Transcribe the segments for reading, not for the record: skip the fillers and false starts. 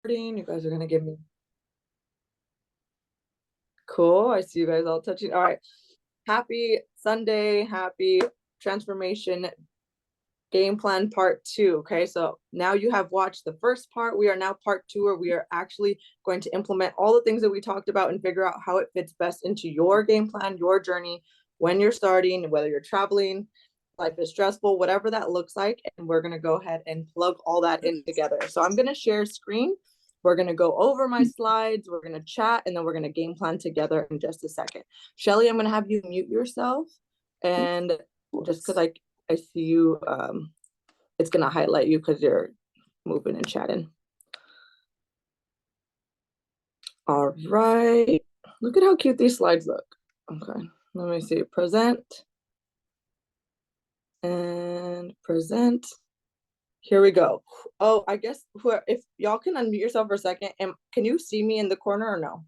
You guys are gonna give me cool. I see you guys all touching. All right. Happy Sunday. Happy transformation game plan part 2. Okay, so now you have watched the first part. We are now part 2, where we are actually going to implement all the things that we talked about and figure out how it fits best into your game plan, your journey, when you're starting, whether you're traveling, life is stressful, whatever that looks like. And we're going to go ahead and plug all that in together. So I'm going to share screen. We're going to go over my slides. We're going to chat, and then we're going to game plan together in just a second. Shelly, I'm going to have you mute yourself. And just because I see you, it's going to highlight you because you're moving and chatting. All right. Look at how cute these slides look. Okay, let me see. Present. And present. Here we go. Oh, I guess if y'all can unmute yourself for a second. And can you see me in the corner or no?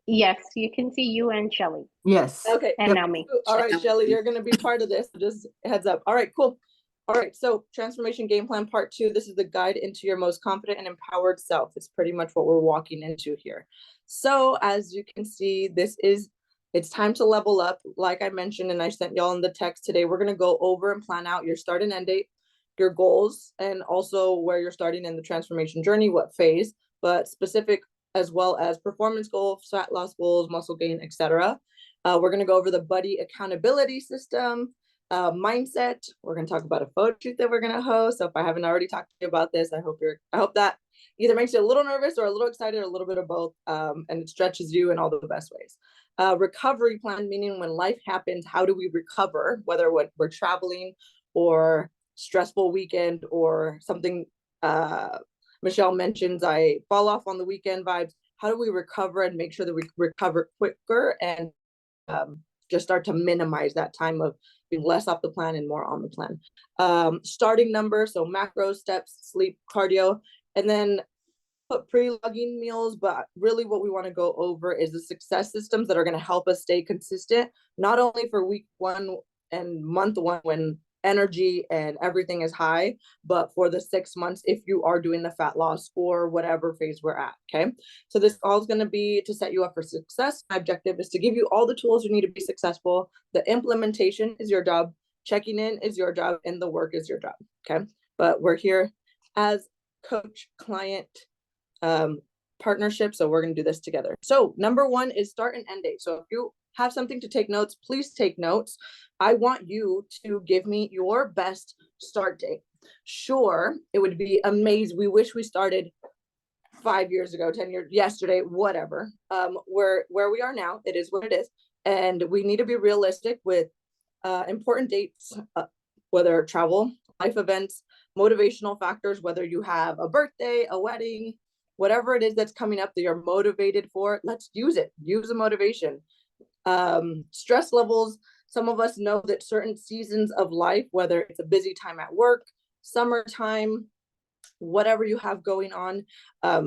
Yes, you can see you and Shelly. Yes. Okay. And now me. All right, Shelly, you're going to be part of this. Just heads up. All right, cool. All right, so transformation game plan part 2. This is the guide into your most confident and empowered self. It's pretty much what we're walking into here. So as you can see, it's time to level up. Like I mentioned, and I sent y'all in the text today, we're going to go over and plan out your start and end date, your goals, and also where you're starting in the transformation journey, what phase, but specific as well as performance goals, fat loss goals, muscle gain, etc. We're going to go over the buddy accountability system, mindset. We're going to talk about a photo shoot that we're going to host. So if I haven't already talked to you about this, I hope that either makes you a little nervous or a little excited or a little bit of both, and it stretches you in all the best ways. Recovery plan, meaning when life happens, how do we recover, whether we're traveling or stressful weekend or something. Michelle mentions I fall off on the weekend vibes. How do we recover and make sure that we recover quicker and just start to minimize that time of being less off the plan and more on the plan? Starting number, so macros, steps, sleep, cardio, and then put pre-logging meals. But really what we want to go over is the success systems that are going to help us stay consistent, not only for week 1 and month 1 when energy and everything is high, but for the 6 months if you are doing the fat loss or whatever phase we're at. Okay, so this all is going to be to set you up for success. My objective is to give you all the tools you need to be successful. The implementation is your job, checking in is your job, and the work is your job. Okay, but we're here as coach client partnership, so we're going to do this together. So number 1 is start and end date. So if you have something to take notes, please take notes. I want you to give me your best start date. Sure, it would be amazing. We wish we started 5 years ago, 10 years, yesterday, whatever. Where we are now, it is what it is. And we need to be realistic with important dates, whether travel, life events, motivational factors, whether you have a birthday, a wedding, whatever it is that's coming up that you're motivated for, let's use it. Use the motivation. Stress levels. Some of us know that certain seasons of life, whether it's a busy time at work, summertime, whatever you have going on,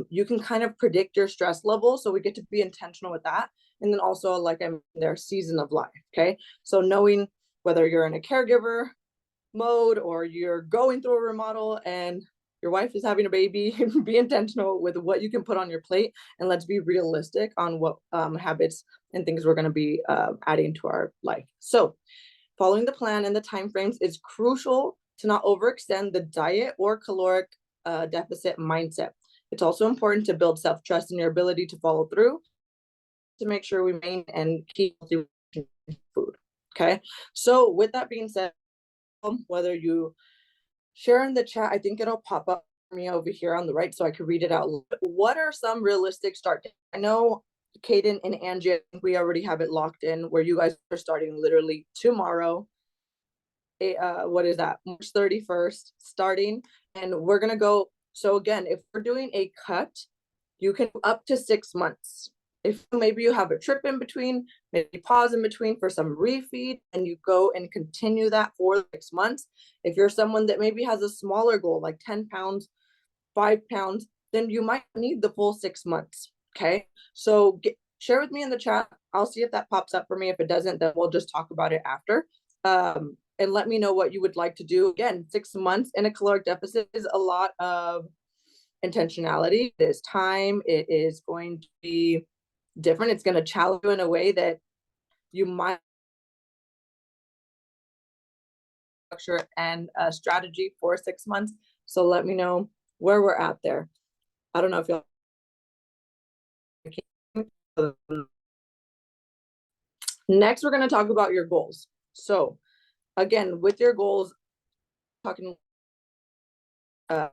you can kind of predict your stress level. So we get to be intentional with that. And then also, like I mentioned, their season of life. Okay, so knowing whether you're in a caregiver mode or you're going through a remodel and your wife is having a baby, be intentional with what you can put on your plate, and let's be realistic on what habits and things we're going to be adding to our life. So following the plan and the timeframes is crucial to not overextend the diet or caloric deficit mindset. It's also important to build self-trust in your ability to follow through, to make sure we maintain and keep food. Okay, so with that being said, whether you share in the chat, I think it'll pop up for me over here on the right so I could read it out. What are some realistic start dates? I know Kaden and Angie, I think we already have it locked in where you guys are starting literally tomorrow. What is that? March 31st starting, and we're gonna go. So again, if we're doing a cut, you can up to 6 months. If maybe you have a trip in between, maybe pause in between for some refeed, and you go and continue that for 6 months. If you're someone that maybe has a smaller goal, like 10 pounds, 5 pounds, then you might need the full 6 months. Okay, so share with me in the chat. I'll see if that pops up for me. If it doesn't, then we'll just talk about it after. And let me know what you would like to do. Again, 6 months in a caloric deficit is a lot of intentionality, it is time, it is going to be different. It's going to challenge you in a way that you might structure and a strategy for 6 months. So let me know where we're at there. I don't know if y'all. Next, we're going to talk about your goals. So again, with your goals, talking where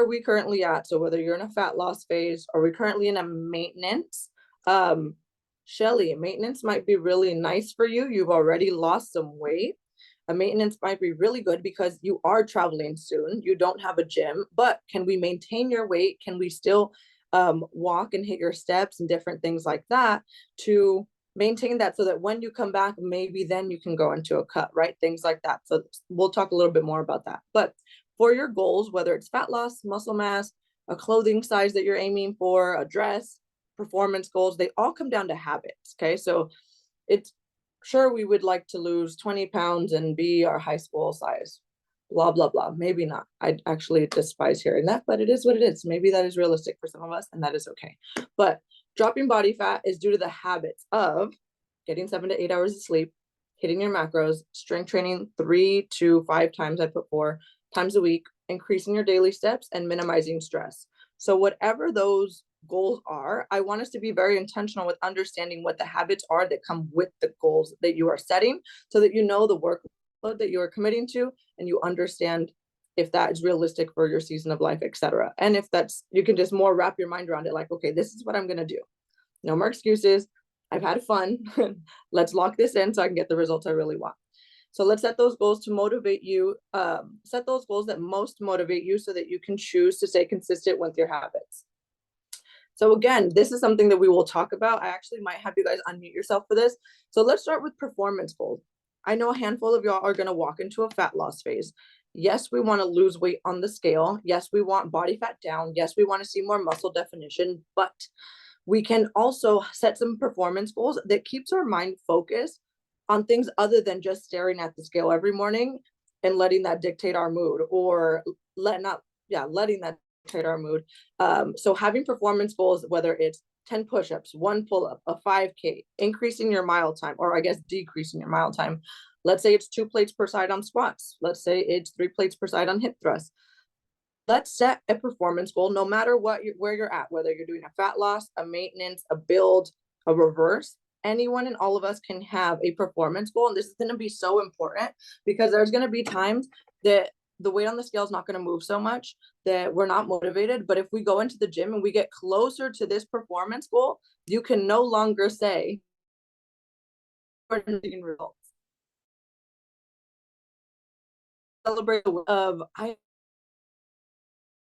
are we currently at? So whether you're in a fat loss phase, or we currently in a maintenance, Shelly, maintenance might be really nice for you. You've already lost some weight. A maintenance might be really good because you are traveling soon. You don't have a gym, but can we maintain your weight? Can we still walk and hit your steps and different things like that to maintain that, so that when you come back, maybe then you can go into a cut, right? Things like that. So we'll talk a little bit more about that. But for your goals, whether it's fat loss, muscle mass, a clothing size that you're aiming for, a dress, performance goals, they all come down to habits. Okay. So it's sure we would like to lose 20 pounds and be our high school size, blah, blah, blah. Maybe not. I actually despise hearing that, but it is what it is. Maybe that is realistic for some of us, and that is okay. But dropping body fat is due to the habits of getting 7 to 8 hours of sleep, hitting your macros, strength training 3 to 5 times, I put 4 times a week, increasing your daily steps, and minimizing stress. So whatever those goals are, I want us to be very intentional with understanding what the habits are that come with the goals that you are setting, so that you know the workload that you are committing to, and you understand if that is realistic for your season of life, etc. And if that's, you can just more wrap your mind around it, like, okay, this is what I'm going to do. No more excuses. I've had fun. Let's lock this in so I can get the results I really want. So let's set those goals to motivate you. Set those goals that most motivate you, so that you can choose to stay consistent with your habits. So again, this is something that we will talk about. I actually might have you guys unmute yourself for this. So let's start with performance goals. I know a handful of y'all are going to walk into a fat loss phase. Yes, we want to lose weight on the scale. Yes, we want body fat down. Yes, we want to see more muscle definition, but we can also set some performance goals that keeps our mind focused on things other than just staring at the scale every morning and letting that dictate our mood, or letting that dictate our mood. So having performance goals, whether it's 10 push-ups, 1 pull-up, a 5K, increasing your mile time, or I guess decreasing your mile time. Let's say it's 2 plates per side on squats. Let's say it's 3 plates per side on hip thrusts. Let's set a performance goal, no matter where you're at, whether you're doing a fat loss, a maintenance, a build, a reverse. Anyone and all of us can have a performance goal. And this is going to be so important, because there's going to be times that the weight on the scale is not going to move so much that we're not motivated. But if we go into the gym and we get closer to this performance goal, you can no longer say we're seeing results. Celebrate of I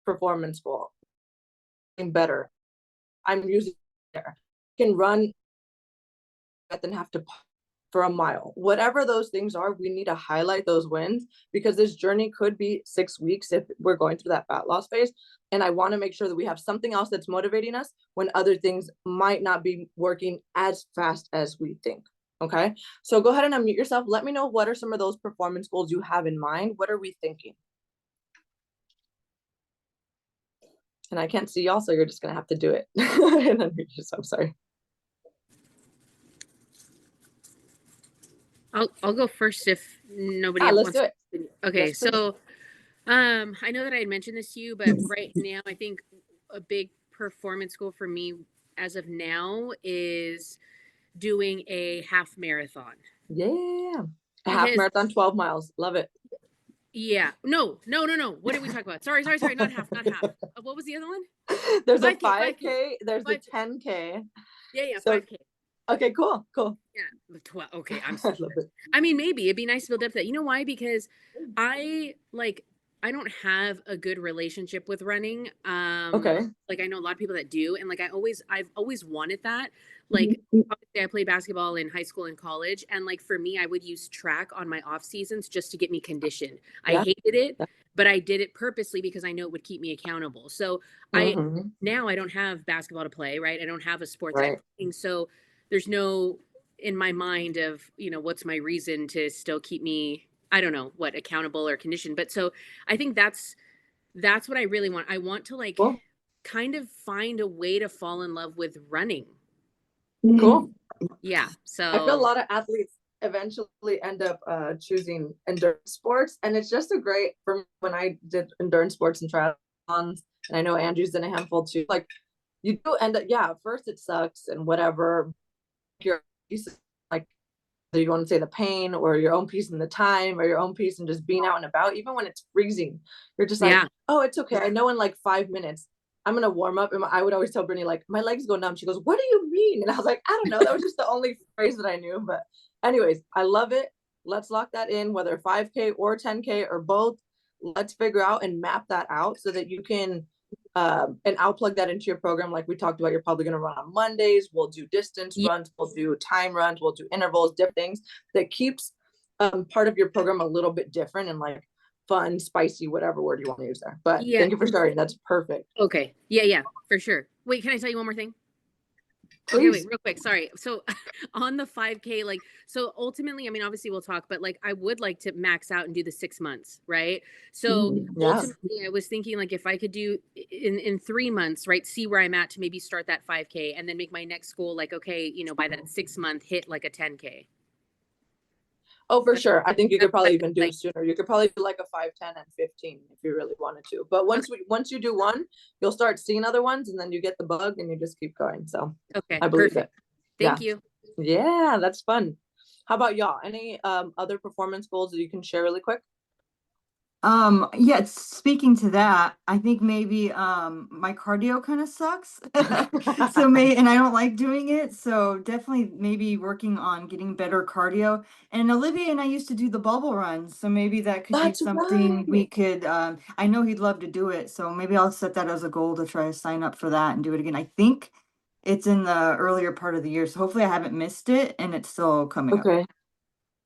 performance goal better. I'm using there. Can run then have to for a mile. Whatever those things are, we need to highlight those wins, because this journey could be 6 weeks if we're going through that fat loss phase. And I want to make sure that we have something else that's motivating us when other things might not be working as fast as we think. Okay. So go ahead and unmute yourself. Let me know, what are some of those performance goals you have in mind? What are we thinking? And I can't see y'all, so you're just going to have to do it. And unmute yourself. Sorry. I'll go first if nobody let's wants do it. to. Okay, Yes, please. so I know that I had mentioned this to you, but right now I think a big performance goal for me as of now is doing a half marathon. Yeah. A half marathon, 12 miles. Love it. Yeah. No. What did we talk about? Sorry. Not half. What was the other one? There's 5K, a 5K. There's a 10K. Yeah, So, 5K. Okay, cool. Yeah, 12. Okay, I'm so I mean, maybe it'd be nice to build up that. You know why? Because I don't have a good relationship with running. Okay. Like I know a lot of people that do, and like I've always wanted that. Like obviously I played basketball in high school and college, and like for me, I would use track on my off seasons just to get me conditioned. Yeah. I hated it, but I did it purposely because I know it would keep me accountable. So now I don't have basketball to play, right? I don't have a sport that I'm playing, so there's no in my mind of, what's my reason to still keep me, I don't know what, accountable or conditioned. But so I think that's That's what I really want. I want to like Cool. kind of find a way to fall in love with running. Cool. Yeah. I feel a So lot of athletes eventually end up choosing endurance sports, and it's just a great for when I did endurance sports and triathlons, and I know Andrew's in a handful too. Like you do end up, yeah, at first it sucks and whatever. You're like whether you want to say the pain or your own piece in the time or your own piece and just being out and about, even when it's freezing, you're just like, yeah. oh, it's okay. I know in like 5 minutes I'm gonna warm up. And I would always tell Brittany, like, my legs go numb. She goes, what do you mean? And I was like, I don't know. That was just the only phrase that I knew. But anyways, I love it. Let's lock that in, whether 5K or 10K or both. Let's figure out and map that out so that you can and I'll plug that into your program. Like we talked about, you're probably going to run on Mondays. We'll do distance Yeah. runs, we'll do time runs, we'll do intervals, different things that keeps part of your program a little bit different and like fun, spicy, whatever word you want to use there. But Yeah. thank you for starting. That's perfect. Okay. Yeah, for sure. Wait, can I tell you one more thing? Please. Okay, wait, real quick. Sorry. So on the 5K, like, so ultimately, I mean, obviously we'll talk, but like, I would like to max out and do the 6 months, right? So Yeah. ultimately, I was thinking like if I could do in 3 months, right, see where I'm at to maybe start that 5K and then make my next goal like, okay, you know, by that 6 month hit like a 10K. Oh, for sure. I think you could probably even do like, it sooner. You could probably do like a 5, 10, and 15 if you really wanted to. But once you do one, you'll start seeing other ones, and then you get the bug, and you just keep going. So okay, I believe perfect. it. Thank Yeah. you. Yeah, that's fun. How about y'all? Any other performance goals that you can share really quick? Yeah, speaking to that, I think maybe my cardio kind of sucks. So and I don't like doing it, so definitely maybe working on getting better cardio. And Olivia and I used to do the bubble runs, so maybe that could be That's something we right. could I know he'd love to do it, so maybe I'll set that as a goal to try to sign up for that and do it again. I think it's in the earlier part of the year, so hopefully I haven't missed it and it's still coming up. Okay.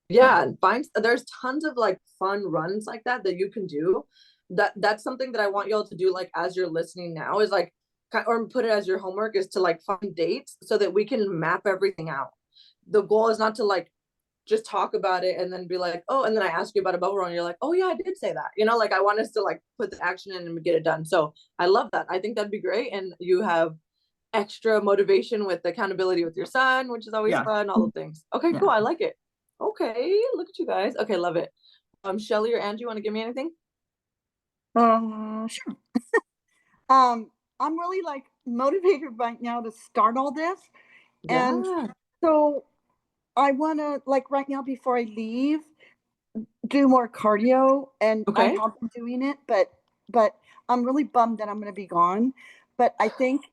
Yeah, and there's tons of like fun runs like that you can do. That's something that I want y'all to do like as you're listening now is like or put it as your homework is to like find dates so that we can map everything out. The goal is not to like just talk about it and then be like, oh, and then I ask you about a bubble run and you're like, oh yeah, I did say that. You know, like I want us to like put the action in and get it done. So I love that. I think that'd be great. And you have extra motivation with accountability with your son, which is always Yeah. fun, all the things. Okay, Yeah. cool. I like it. Okay, look at you guys. Okay, love it. Shelly or Angie, want to give me anything? Sure. I'm really like motivated right now to start all this. And Yeah. so I want to like right now before I leave, do more cardio and I Okay. have been doing it, but I'm really bummed that I'm going to be gone. But I think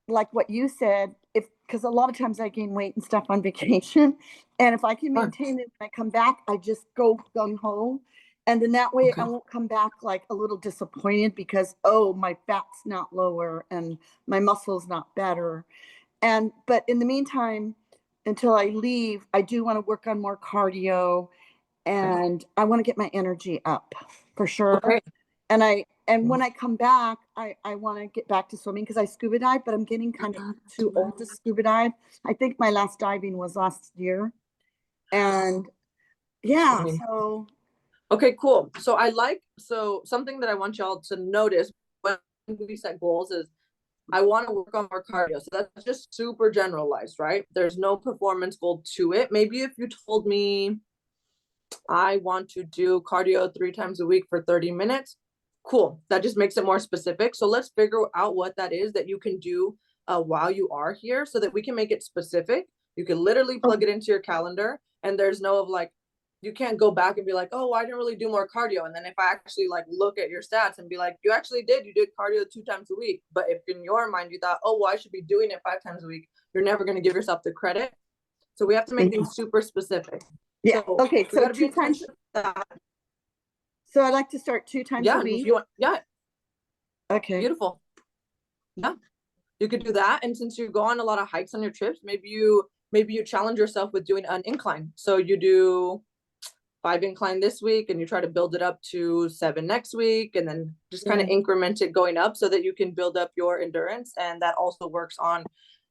like what you said, because a lot of times I gain weight and stuff on vacation, and if I can Fun. maintain it when I come back, I just go gung ho, and then that way Okay. I won't come back like a little disappointed because oh my fat's not lower and my muscle's not better, but in the meantime, until I leave, I do want to work on more cardio, and I want to get my energy up for sure. Okay. And when I come back, I want to get back to swimming because I scuba dive, but I'm getting kind of too old to scuba dive. I think my last diving was last year. And yeah, so okay, cool. So something that I want y'all to notice when we set goals is I want to work on more cardio. So that's just super generalized, right? There's no performance goal to it. Maybe if you told me I want to do cardio 3 times a week for 30 minutes, cool. That just makes it more specific. So let's figure out what that is that you can do while you are here so that we can make it specific. You can literally plug it into your calendar and there's no of like, you can't go back and be like, oh, I didn't really do more cardio. And then if I actually like look at your stats and be like, you did cardio 2 times a week. But if in your mind you thought, oh, well, I should be doing it 5 times a week, you're never going to give yourself the credit. So we have to make things super specific. yeah. So Okay. we So gotta be 2 times. that. So I'd like to start 2 times Yeah, a if week. you want, yeah, Okay. beautiful. Yeah, you could do that. And since you go on a lot of hikes on your trips, maybe you challenge yourself with doing an incline. So you do 5 incline this week and you try to build it up to 7 next week and then just kind of increment it going up so that you can build up your endurance. And that also works on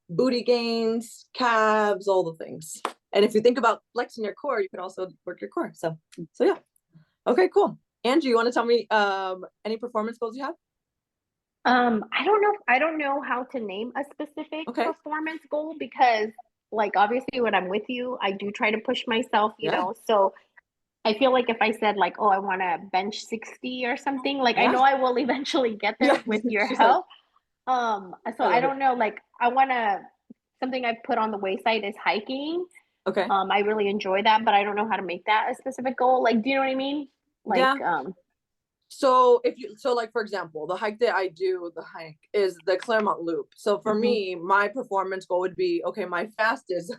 booty gains, calves, all the things. And if you think about flexing your core, you can also work your core. So yeah. Okay, cool. Angie, you want to tell me any performance goals you have? I don't know how to name a specific Okay. performance goal because like obviously when I'm with you, I do try to push myself, you Yeah. know. So I feel like if I said like, oh, I want to bench 60 or something, like I Yeah. know I will eventually get there Yeah, with your she's like, help. So I I love it. don't know, like I want to something I've put on the wayside is hiking. Okay. I really enjoy that, but I don't know how to make that a specific goal. Like, do you know what I mean? Like, Yeah. So if you, so like, for example, the hike that I do, the hike is the Claremont Loop. So for Mhm. me, my performance goal would be, okay, my fastest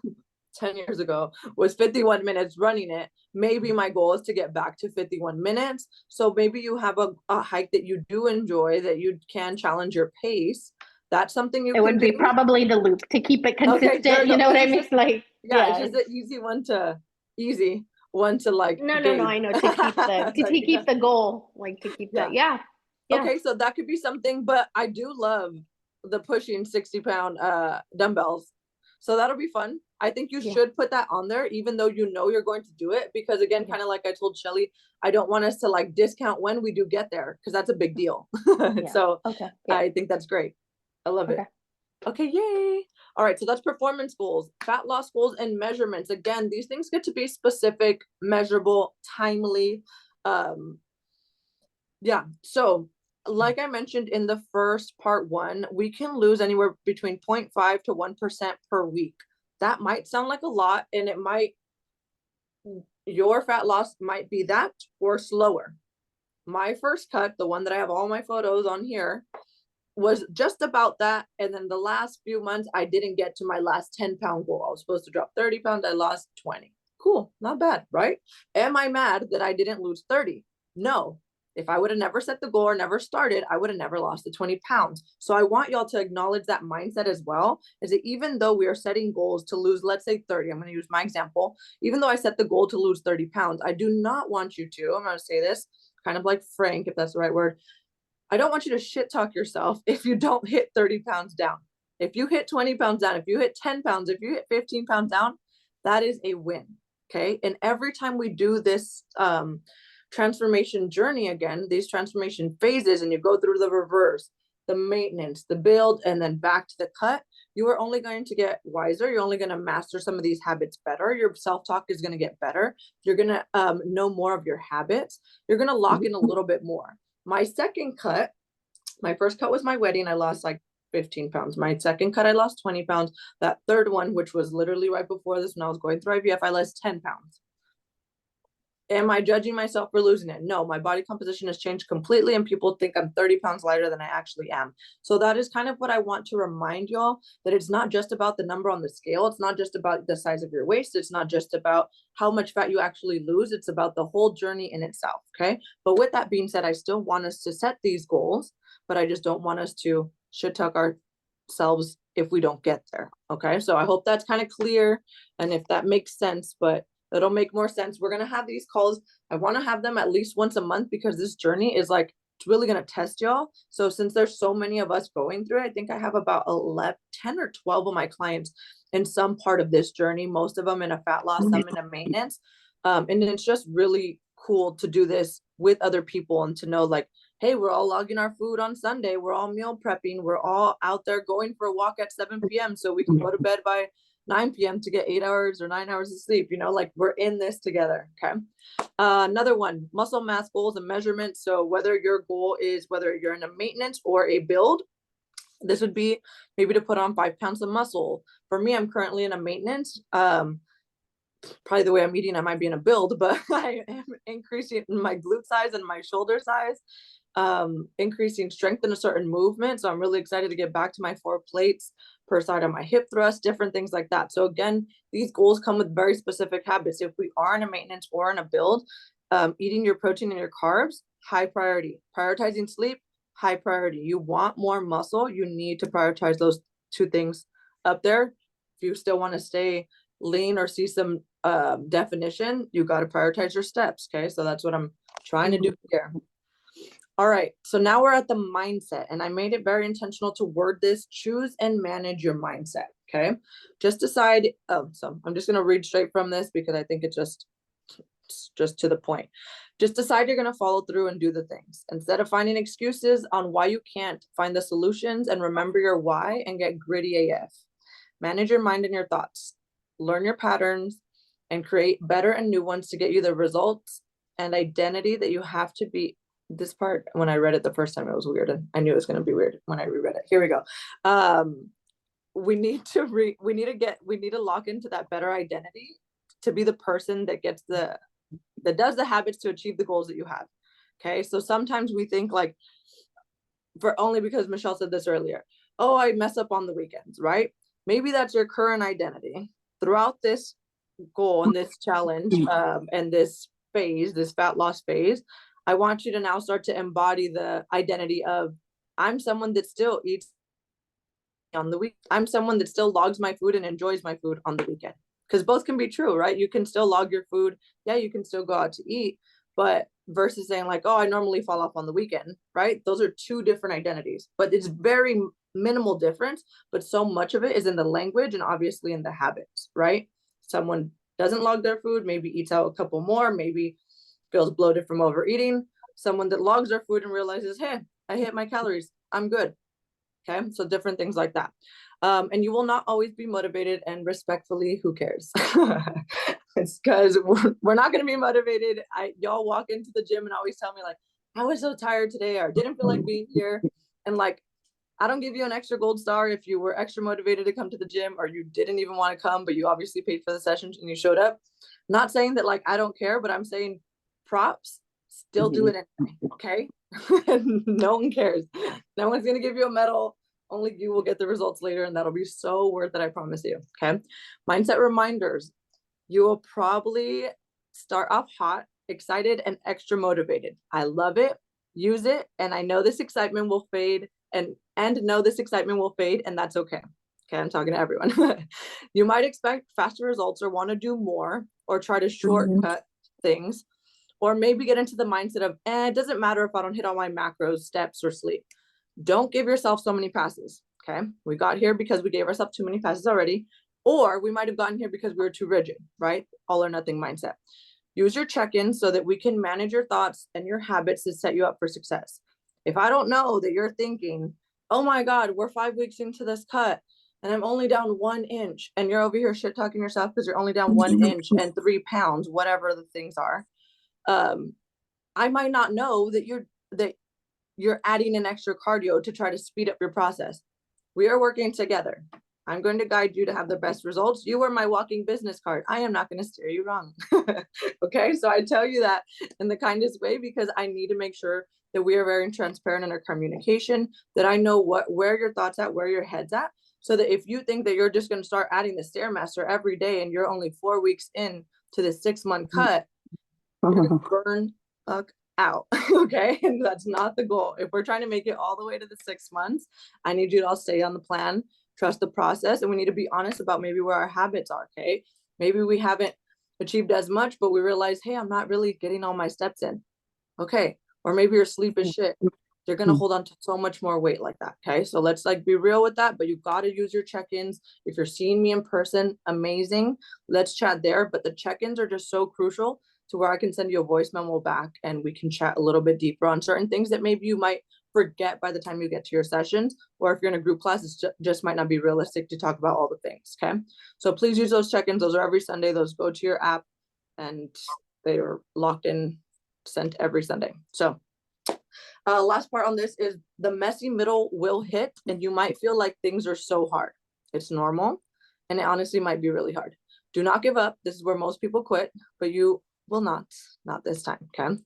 10 years ago was 51 minutes running it. Maybe my goal is to get back to 51 minutes. So maybe you have a hike that you do enjoy, that you can challenge your pace. That's something you it can would be do. probably the loop to keep it Okay, there consistent. you You go. know what I It's mean? just, Like, yeah, it's yeah. just an easy one to like No, no, no. gauge. I know to keep the So, to yeah. keep the goal, like to keep the Yeah. yeah, yeah. Okay, so that could be something, but I do love the pushing 60-pound dumbbells. So that'll be fun. I think you Yeah. should put that on there, even though you know you're going to do it, because again, Yeah. kind of like I told Shelly, I don't want us to like discount when we do get there, because that's a big deal. Yeah. So Okay. Yeah. I think that's great. I love it. Okay. Okay, yay. All right, so that's performance goals, fat loss goals, and measurements. Again, these things get to be specific, measurable, timely. Yeah, so like I mentioned in the first part one, we can lose anywhere between 0.5 to 1% per week. That might sound like a lot, and it might, your fat loss might be that or slower. My first cut, the one that I have all my photos on here, was just about that. And then the last few months, I didn't get to my last 10-pound goal. I was supposed to drop 30 pounds. I lost 20. Cool. Not bad, right? Am I mad that I didn't lose 30? No. If I would have never set the goal or never started, I would have never lost the 20 pounds. So I want y'all to acknowledge that mindset as well, is that even though we are setting goals to lose, let's say 30, I'm going to use my example. Even though I set the goal to lose 30 pounds, I do not want you to, I'm going to say this kind of like Frank, if that's the right word. I don't want you to shit talk yourself if you don't hit 30 pounds down. If you hit 20 pounds down, if you hit 10 pounds, if you hit 15 pounds down, that is a win. Okay. And every time we do this transformation journey again, these transformation phases, and you go through the reverse, the maintenance, the build, and then back to the cut, you are only going to get wiser. You're only going to master some of these habits better. Your self-talk is going to get better. You're going to know more of your habits. You're going to lock in a little bit more. My second cut, my first cut was my wedding. I lost like 15 pounds. My second cut, I lost 20 pounds. That third one, which was literally right before this, when I was going through IVF, I lost 10 pounds. Am I judging myself for losing it? No, my body composition has changed completely, and people think I'm 30 pounds lighter than I actually am. So that is kind of what I want to remind y'all, that it's not just about the number on the scale. It's not just about the size of your waist. It's not just about how much fat you actually lose. It's about the whole journey in itself. Okay. But with that being said, I still want us to set these goals, but I just don't want us to shit talk ourselves if we don't get there. Okay. So I hope that's kind of clear, and if that makes sense, but it'll make more sense. We're going to have these calls. I want to have them at least once a month, because this journey is like, it's really going to test y'all. So since there's so many of us going through it, I think I have about 10 or 12 of my clients in some part of this journey, most of them in a fat loss, some in a maintenance. And it's just really cool to do this with other people, and to know like, hey, we're all logging our food on Sunday. We're all meal prepping. We're all out there going for a walk at 7 p.m. so we can go to bed by 9 p.m. to get 8 hours or 9 hours of sleep. You know, like, we're in this together. Okay. Another one, muscle mass goals and measurements. So whether your goal is, whether you're in a maintenance or a build, this would be maybe to put on 5 pounds of muscle. For me, I'm currently in a maintenance. Probably the way I'm eating, I might be in a build, but I am increasing my glute size and my shoulder size, increasing strength in a certain movement. So I'm really excited to get back to my 4 plates per side of my hip thrust, different things like that. So again, these goals come with very specific habits. If we are in a maintenance or in a build, eating your protein and your carbs, high priority. Prioritizing sleep, high priority. You want more muscle, you need to prioritize those 2 things up there. If you still want to stay lean or see some definition, you got to prioritize your steps. Okay, so that's what I'm trying to do here. All right, so now we're at the mindset, and I made it very intentional to word this: choose and manage your mindset. Okay, just decide. So I'm just going to read straight from this, because I think it's just to the point. Just decide you're going to follow through and do the things. Instead of finding excuses on why you can't, find the solutions and remember your why and get gritty AF. Manage your mind and your thoughts. Learn your patterns and create better and new ones to get you the results and identity that you have to be. This part, when I read it the first time, it was weird, and I knew it was going to be weird when I reread it. Here we go. We need to lock into that better identity to be the person that gets that does the habits to achieve the goals that you have. Okay. So sometimes we think like, only because Michelle said this earlier, oh, I mess up on the weekends, right? Maybe that's your current identity. Throughout this goal and this challenge and this phase, this fat loss phase, I want you to now start to embody the identity of, I'm someone that still eats on the week. I'm someone that still logs my food and enjoys my food on the weekend. Because both can be true, right? You can still log your food. Yeah, you can still go out to eat, but versus saying like, oh, I normally fall off on the weekend, right? Those are two different identities, but it's very minimal difference, but so much of it is in the language and obviously in the habits, right? Someone doesn't log their food, maybe eats out a couple more, maybe feels bloated from overeating. Someone that logs their food and realizes, hey, I hit my calories, I'm good. Okay, so different things like that. And you will not always be motivated, and respectfully, who cares? It's because we're not going to be motivated. Y'all walk into the gym and always tell me like, I was so tired today, or didn't feel like being here. And like, I don't give you an extra gold star if you were extra motivated to come to the gym, or you didn't even want to come, but you obviously paid for the sessions and you showed up. Not saying that like, I don't care, but I'm saying props, still do it anyway, okay? No one cares. No one's going to give you a medal. Only you will get the results later, and that'll be so worth it, I promise you. Okay. Mindset reminders. You will probably start off hot, excited, and extra motivated. I love it. Use it. And I know this excitement will fade, and know this excitement will fade, and that's okay. Okay. I'm talking to everyone. You might expect faster results or want to do more or try to shortcut things, or maybe get into the mindset of, it doesn't matter if I don't hit all my macros, steps, or sleep. Don't give yourself so many passes. Okay. We got here because we gave ourselves too many passes already, or we might've gotten here because we were too rigid, right? All or nothing mindset. Use your check-ins so that we can manage your thoughts and your habits to set you up for success. If I don't know that you're thinking, oh my God, we're 5 weeks into this cut and I'm only down 1 inch, and you're over here shit talking yourself because you're only down 1 inch and 3 pounds, whatever the things are. I might not know that you're adding an extra cardio to try to speed up your process. We are working together. I'm going to guide you to have the best results. You are my walking business card. I am not going to steer you wrong. Okay. So I tell you that in the kindest way, because I need to make sure that we are very transparent in our communication, that I know where your thoughts at, where your head's at, so that if you think that you're just going to start adding the Stairmaster every day and you're only 4 weeks in to the 6-month cut, you're gonna burn out. Okay. And that's not the goal. If we're trying to make it all the way to the 6 months, I need you to all stay on the plan, trust the process, and we need to be honest about maybe where our habits are. Okay. Maybe we haven't achieved as much, but we realize, hey, I'm not really getting all my steps in. Okay. Or maybe your sleep is shit. You're going to hold on to so much more weight like that. Okay. So let's like be real with that, but you got to use your check-ins. If you're seeing me in person, amazing. Let's chat there. But the check-ins are just so crucial to where I can send you a voice memo back and we can chat a little bit deeper on certain things that maybe you might forget by the time you get to your sessions, or if you're in a group class, it just might not be realistic to talk about all the things. Okay. So please use those check-ins. Those are every Sunday. Those go to your app and they are locked in, sent every Sunday. So last part on this is the messy middle will hit, and you might feel like things are so hard. It's normal. And it honestly might be really hard. Do not give up. This is where most people quit, but you will not this time. Okay.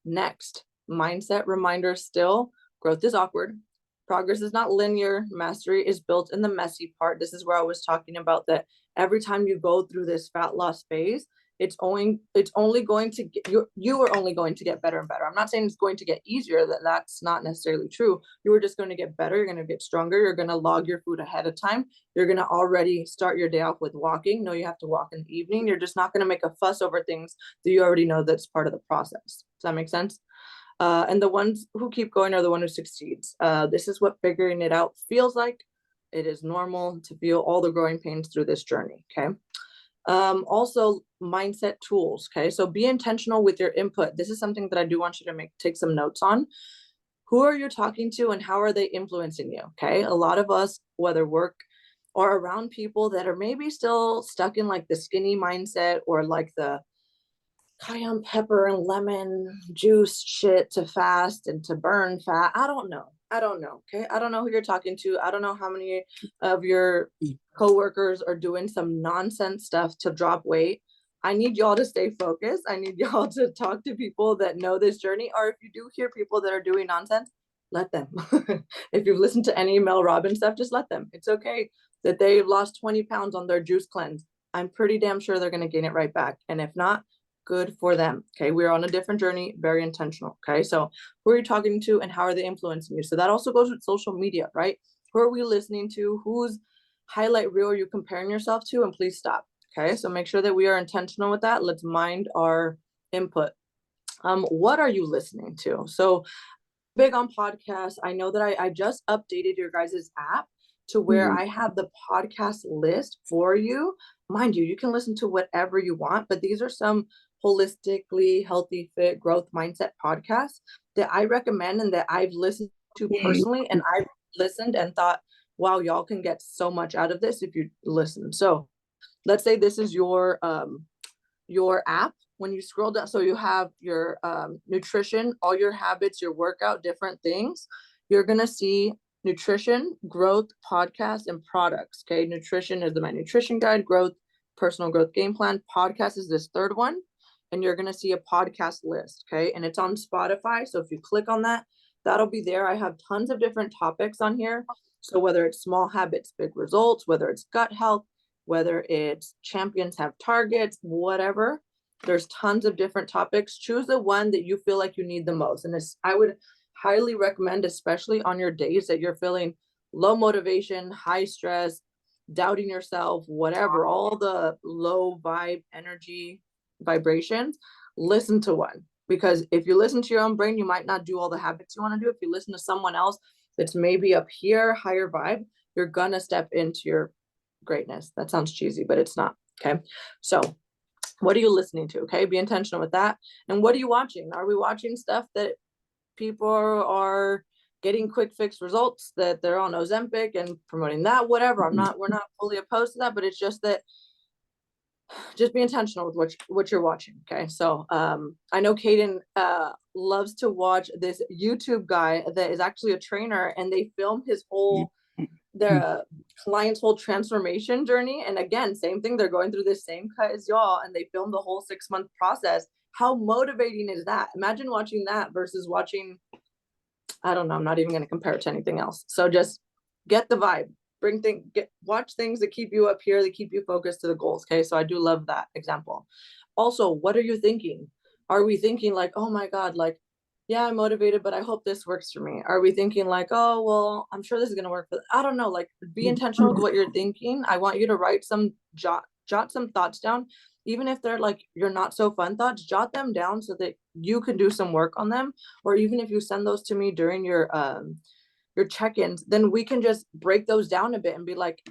Next, mindset reminder still, growth is awkward. Progress is not linear. Mastery is built in the messy part. This is where I was talking about that every time you go through this fat loss phase, it's only going to get, you are only going to get better and better. I'm not saying it's going to get easier, that's not necessarily true. You are just going to get better. You're going to get stronger. You're going to log your food ahead of time. You're going to already start your day off with walking. No, you have to walk in the evening. You're just not going to make a fuss over things that you already know that's part of the process. Does that make sense? And the ones who keep going are the one who succeeds. This is what figuring it out feels like. It is normal to feel all the growing pains through this journey. Okay. Also mindset tools. Okay. So be intentional with your input. This is something that I do want you to take some notes on. Who are you talking to and how are they influencing you? Okay. A lot of us, whether work or around people that are maybe still stuck in like the skinny mindset or like the cayenne pepper and lemon juice shit to fast and to burn fat. I don't know. Okay. I don't know who you're talking to. I don't know how many of your coworkers are doing some nonsense stuff to drop weight. I need y'all to stay focused. I need y'all to talk to people that know this journey. Or if you do hear people that are doing nonsense, let them. If you've listened to any Mel Robbins stuff, just let them. It's okay that they've lost 20 pounds on their juice cleanse. I'm pretty damn sure they're going to gain it right back. And if not, good for them. Okay. We're on a different journey, very intentional. Okay. So who are you talking to and how are they influencing you? So that also goes with social media, right? Who are we listening to? Whose highlight reel are you comparing yourself to? And please stop. Okay. So make sure that we are intentional with that. Let's mind our input. What are you listening to? So big on podcasts. I know that I just updated your guys' app to where I have the podcast list for you. Mind you, you can listen to whatever you want, but these are some holistically healthy, fit, growth mindset podcasts that I recommend and that I've listened to personally. And I've listened and thought, wow, y'all can get so much out of this if you listen. So let's say this is your app. When you scroll down, so you have your nutrition, all your habits, your workout, different things, you're going to see nutrition, growth, podcast, and products. Okay. Nutrition is my nutrition guide, growth, personal growth game plan. Podcast is this third one. And you're going to see a podcast list. Okay. And it's on Spotify. So if you click on that, that'll be there. I have tons of different topics on here. So whether it's small habits, big results, whether it's gut health, whether it's champions have targets, whatever, there's tons of different topics. Choose the one that you feel like you need the most. And I would highly recommend, especially on your days that you're feeling low motivation, high stress, doubting yourself, whatever, all the low vibe energy vibrations, listen to one. Because if you listen to your own brain, you might not do all the habits you want to do. If you listen to someone else that's maybe up here, higher vibe, you're gonna step into your greatness. That sounds cheesy, but it's not. Okay. So what are you listening to? Okay. Be intentional with that. And what are you watching? Are we watching stuff that people are getting quick fix results, that they're on Ozempic and promoting that, whatever? We're not fully opposed to that, but it's just that just be intentional with what you're watching. Okay. So I know Caden loves to watch this YouTube guy that is actually a trainer, and they film his whole the client's whole transformation journey. And again, same thing, they're going through this same cut as y'all, and they film the whole 6-month process. How motivating is that? Imagine watching that versus watching, I don't know, I'm not even going to compare it to anything else. So just get the vibe, watch things that keep you up here, that keep you focused to the goals. Okay. So I do love that example. Also, what are you thinking? Are we thinking like, oh my God, like, yeah, I'm motivated, but I hope this works for me? Are we thinking like, oh, well, I'm sure this is going to work for, I don't know, like, be intentional with what you're thinking. I want you to write some, jot some thoughts down, even if they're like your not so fun thoughts, jot them down so that you can do some work on them. Or even if you send those to me during your check-ins, then we can just break those down a bit and be like,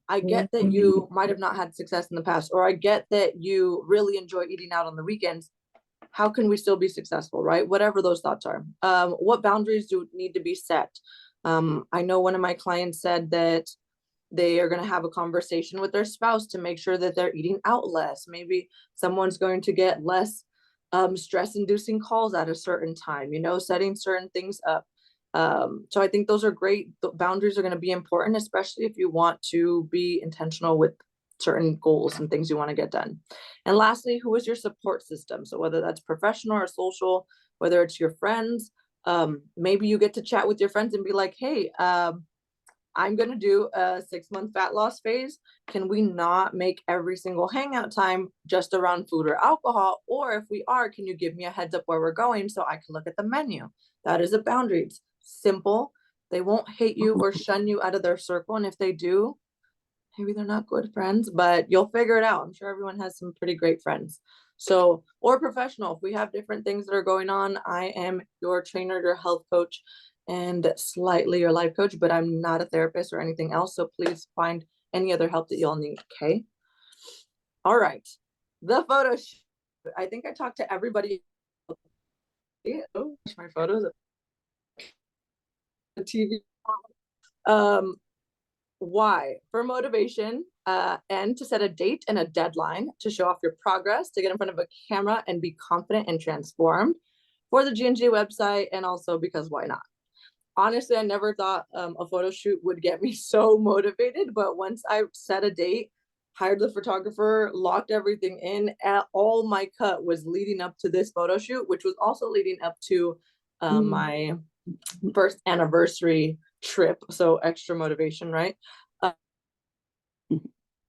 I get that you might have not had success in the past, or I get that you really enjoy eating out on the weekends. How can we still be successful, right? Whatever those thoughts are. What boundaries do need to be set? I know one of my clients said that they are going to have a conversation with their spouse to make sure that they're eating out less. Maybe someone's going to get less stress-inducing calls at a certain time, setting certain things up. So I think those are great. The boundaries are going to be important, especially if you want to be intentional with certain goals and things you want to get done. And lastly, who is your support system? So whether that's professional or social, whether it's your friends, maybe you get to chat with your friends and be like, hey, I'm going to do a 6-month fat loss phase. Can we not make every single hangout time just around food or alcohol? Or if we are, can you give me a heads up where we're going so I can look at the menu? That is a boundary. It's simple. They won't hate you or shun you out of their circle. And if they do, maybe they're not good friends, but you'll figure it out. I'm sure everyone has some pretty great friends. So, or professional, if we have different things that are going on, I am your trainer, your health coach, and slightly your life coach, but I'm not a therapist or anything else. So please find any other help that you'll need. Okay. All right. The photo shoot. I think I talked to everybody. Oh, my photos. The TV. Why? For motivation, and to set a date and a deadline to show off your progress, to get in front of a camera and be confident and transformed for the G&G website, and also because why not? Honestly, I never thought a photo shoot would get me so motivated, but once I set a date, hired the photographer, locked everything in, all my cut was leading up to this photo shoot, which was also leading up to my first anniversary trip. So extra motivation, right?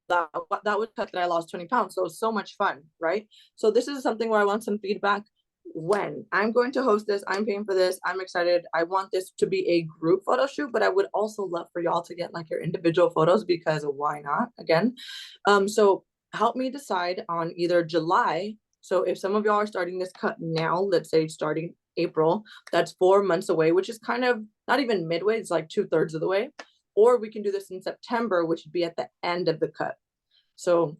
That was cut that I lost 20 pounds. So it was so much fun, right? So this is something where I want some feedback. When I'm going to host this, I'm paying for this, I'm excited. I want this to be a group photo shoot, but I would also love for y'all to get like your individual photos, because why not? Again, so help me decide on either July. So if some of y'all are starting this cut now, let's say starting April, that's 4 months away, which is kind of not even midway, it's like 2/3 of the way. Or we can do this in September, which would be at the end of the cut. So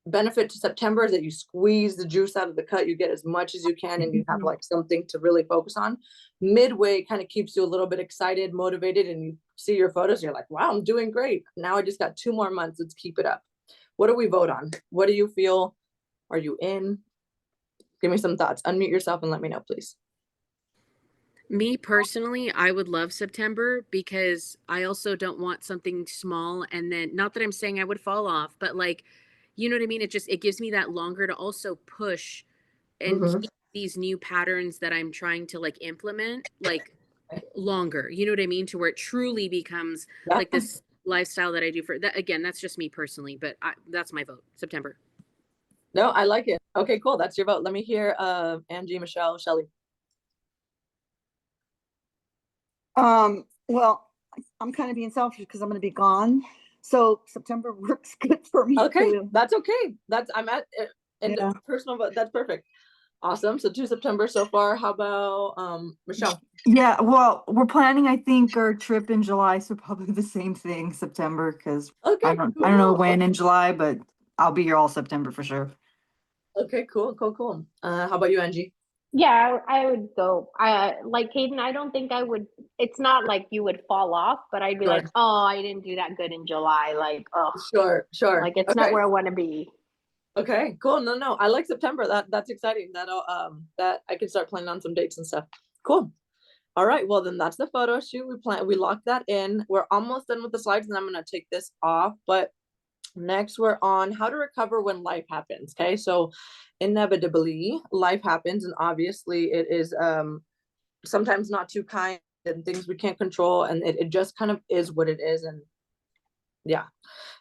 benefit to September is that you squeeze the juice out of the cut, you get as much as you can, and you have like something to really focus on. Midway kind of keeps you a little bit excited, motivated, and you see your photos, you're like, wow, I'm doing great. Now I just got 2 more months, let's keep it up. What do we vote on? What do you feel? Are you in? Give me some thoughts. Unmute yourself and let me know, please. Me personally, I would love September, because I also don't want something small and then, not that I'm saying I would fall off, but like, you know what I mean? It gives me that longer to also push and keep these new patterns that I'm trying to like implement like longer. You know what I mean? To where it truly becomes like this lifestyle that I do for that. Again, that's just me personally, but that's my vote. September. No, I like it. Okay, cool. That's your vote. Let me hear Angie, Michelle, Shelly. Well, I'm kind of being selfish because I'm going to be gone. So September works good for me. Okay, too. that's okay. I'm at and Yeah. personal, but that's perfect. Awesome. So 2 September so far. How about Michelle? Yeah, well, we're planning, I think, our trip in July, so probably the same thing, September, because Okay, I don't know cool. when in July, but I'll be here all September for sure. Okay, cool. How about you, Angie? Yeah, I would go. I like Hayden, I don't think I would, it's not like you would fall off, but I'd be Sure. like, oh, I didn't do that good in July. Like, oh, Sure. like it's not where I want to be. Okay, cool. No, I like September. That's exciting. That'll that I can start planning on some dates and stuff. Cool. All right, well then that's the photo shoot. We locked that in. We're almost done with the slides, and I'm gonna take this off. But next we're on how to recover when life happens. Okay, so inevitably life happens, and obviously it is sometimes not too kind, and things we can't control, and it just kind of is what it is. And yeah,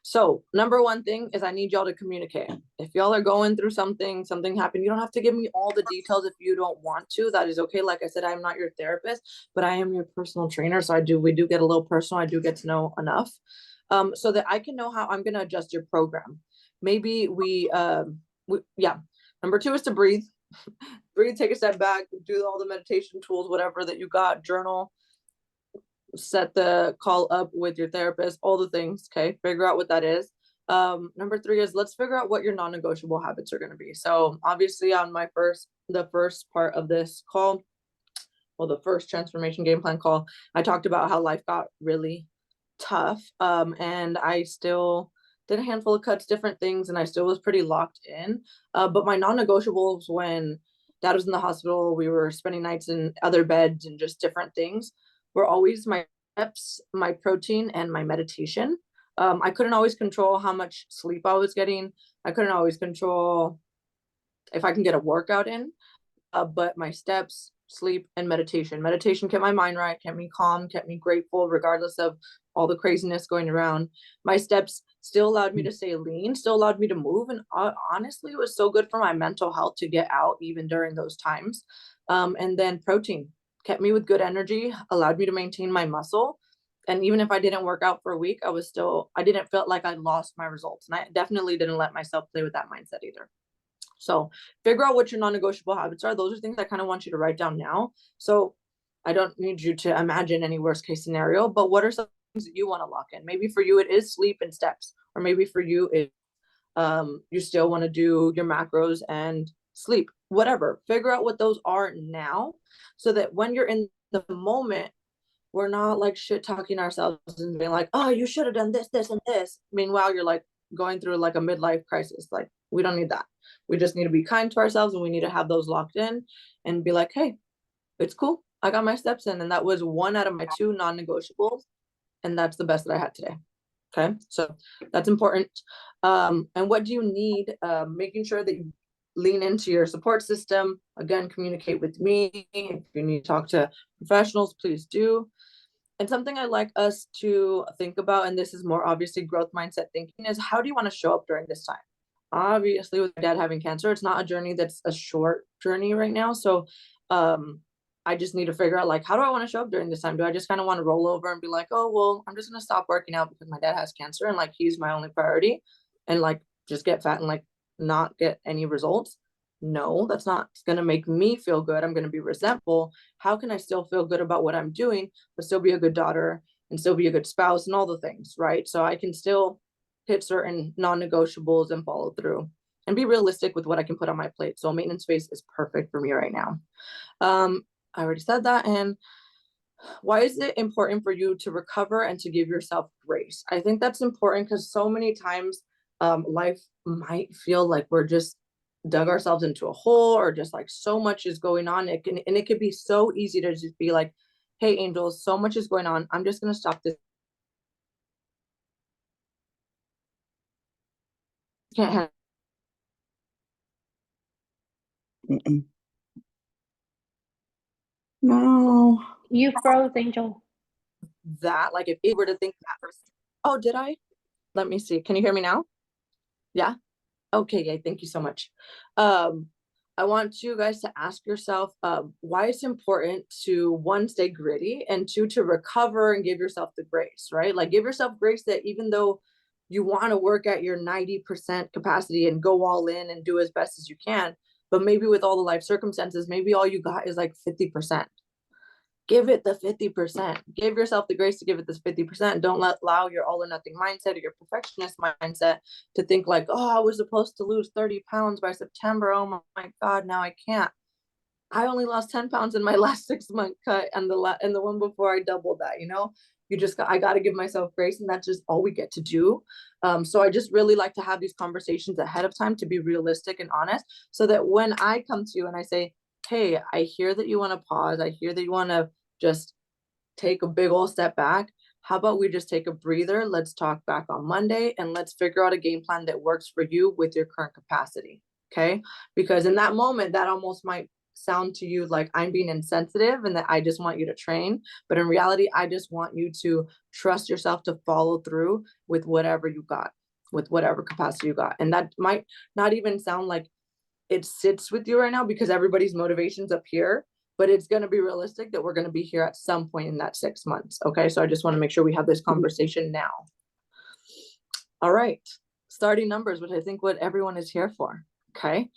so number one thing is I need y'all to communicate. If y'all are going through something happened, you don't have to give me all the details if you don't want to. That is okay. Like I said, I'm not your therapist, but I am your personal trainer. So we do get a little personal. I do get to know enough so that I can know how I'm going to adjust your program. Maybe yeah. Number 2 is to breathe. Breathe, take a step back, do all the meditation tools, whatever that you got, journal, set the call up with your therapist, all the things. Okay, figure out what that is. Number 3 is let's figure out what your non-negotiable habits are going to be. So obviously on the first part of this call, well, the first transformation game plan call, I talked about how life got really tough, and I still did a handful of cuts, different things, and I still was pretty locked in. But my non-negotiables, when dad was in the hospital, we were spending nights in other beds and just different things, were always my steps, my protein, and my meditation. I couldn't always control how much sleep I was getting. I couldn't always control if I can get a workout in, but my steps, sleep, and meditation. Meditation kept my mind right, kept me calm, kept me grateful, regardless of all the craziness going around. My steps still allowed me to stay lean, still allowed me to move. And honestly, it was so good for my mental health to get out even during those times. And then protein kept me with good energy, allowed me to maintain my muscle. And even if I didn't work out for a week, I didn't feel like I lost my results. And I definitely didn't let myself play with that mindset either. So figure out what your non-negotiable habits are. Those are things I kind of want you to write down now. So I don't need you to imagine any worst case scenario, but what are some things that you want to lock in? Maybe for you, it is sleep and steps, or maybe for you, it's You still want to do your macros and sleep, whatever. Figure out what those are now, so that when you're in the moment, we're not like shit talking ourselves and being like, oh, you should have done this, this, and this. Meanwhile, you're like going through like a midlife crisis. Like, we don't need that. We just need to be kind to ourselves, and we need to have those locked in and be like, hey, it's cool. I got my steps in, and that was 1 out of my 2 non-negotiables, and that's the best that I had today. Okay, so that's important. And what do you need? Making sure that you lean into your support system. Again, communicate with me. If you need to talk to professionals, please do. And something I like us to think about, and this is more obviously growth mindset thinking, is how do you want to show up during this time? Obviously, with my dad having cancer, it's not a journey that's a short journey right now. So I just need to figure out, like, how do I want to show up during this time? Do I just kind of want to roll over and be like, oh, well, I'm just going to stop working out because my dad has cancer and like he's my only priority, and like just get fat and like not get any results? No, that's not going to make me feel good. I'm going to be resentful. How can I still feel good about what I'm doing, but still be a good daughter and still be a good spouse and all the things, right? So I can still hit certain non-negotiables and follow through and be realistic with what I can put on my plate. So maintenance phase is perfect for me right now. I already said that. And why is it important for you to recover and to give yourself grace? I think that's important because so many times life might feel like we're just dug ourselves into a hole, or just like so much is going on. It could be so easy to just be like, hey, angels, so much is going on. I'm just going to stop this. Can't handle Mm-mm. No. You froze, Angel. that. Like, if it were to think that. Oh, did I? Let me see. Can you hear me now? Yeah. Okay, yeah, thank you so much. I want you guys to ask yourself why it's important to, 1, stay gritty, and 2, to recover and give yourself the grace, right? Like, give yourself grace that even though you want to work at your 90% capacity and go all in and do as best as you can, but maybe with all the life circumstances, maybe all you got is like 50%. Give it the 50%. Give yourself the grace to give it this 50%. Don't allow your all or nothing mindset or your perfectionist mindset to think like, oh, I was supposed to lose 30 pounds by September. Oh my God, now I can't. I only lost 10 pounds in my last 6-month cut, and the one before I doubled that, you know? I got to give myself grace, and that's just all we get to do. So I just really like to have these conversations ahead of time to be realistic and honest, so that when I come to you and I say, hey, I hear that you want to pause. I hear that you want to just take a big old step back. How about we just take a breather? Let's talk back on Monday, and let's figure out a game plan that works for you with your current capacity. Okay. Because in that moment, that almost might sound to you like I'm being insensitive and that I just want you to train. But in reality, I just want you to trust yourself to follow through with whatever you got, with whatever capacity you got. And that might not even sound like it sits with you right now, because everybody's motivation's up here, but it's going to be realistic that we're going to be here at some point in that 6 months. Okay. So I just want to make sure we have this conversation now. All right. Starting numbers, which I think what everyone is here for. Okay.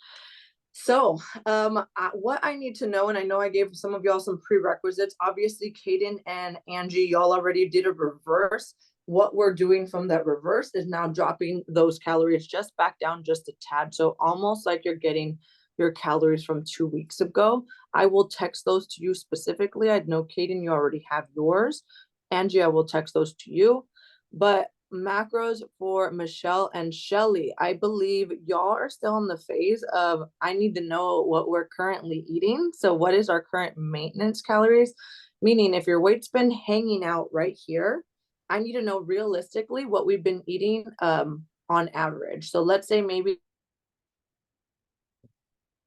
So what I need to know, and I know I gave some of y'all some prerequisites. Obviously, Kaden and Angie, y'all already did a reverse. What we're doing from that reverse is now dropping those calories just back down just a tad. So almost like you're getting your calories from 2 weeks ago. I will text those to you specifically. I know, Kaden, you already have yours. Angie, I will text those to you. But macros for Michelle and Shelly, I believe y'all are still in the phase of, I need to know what we're currently eating. So what is our current maintenance calories? Meaning, if your weight's been hanging out right here, I need to know realistically what we've been eating on average. So let's say maybe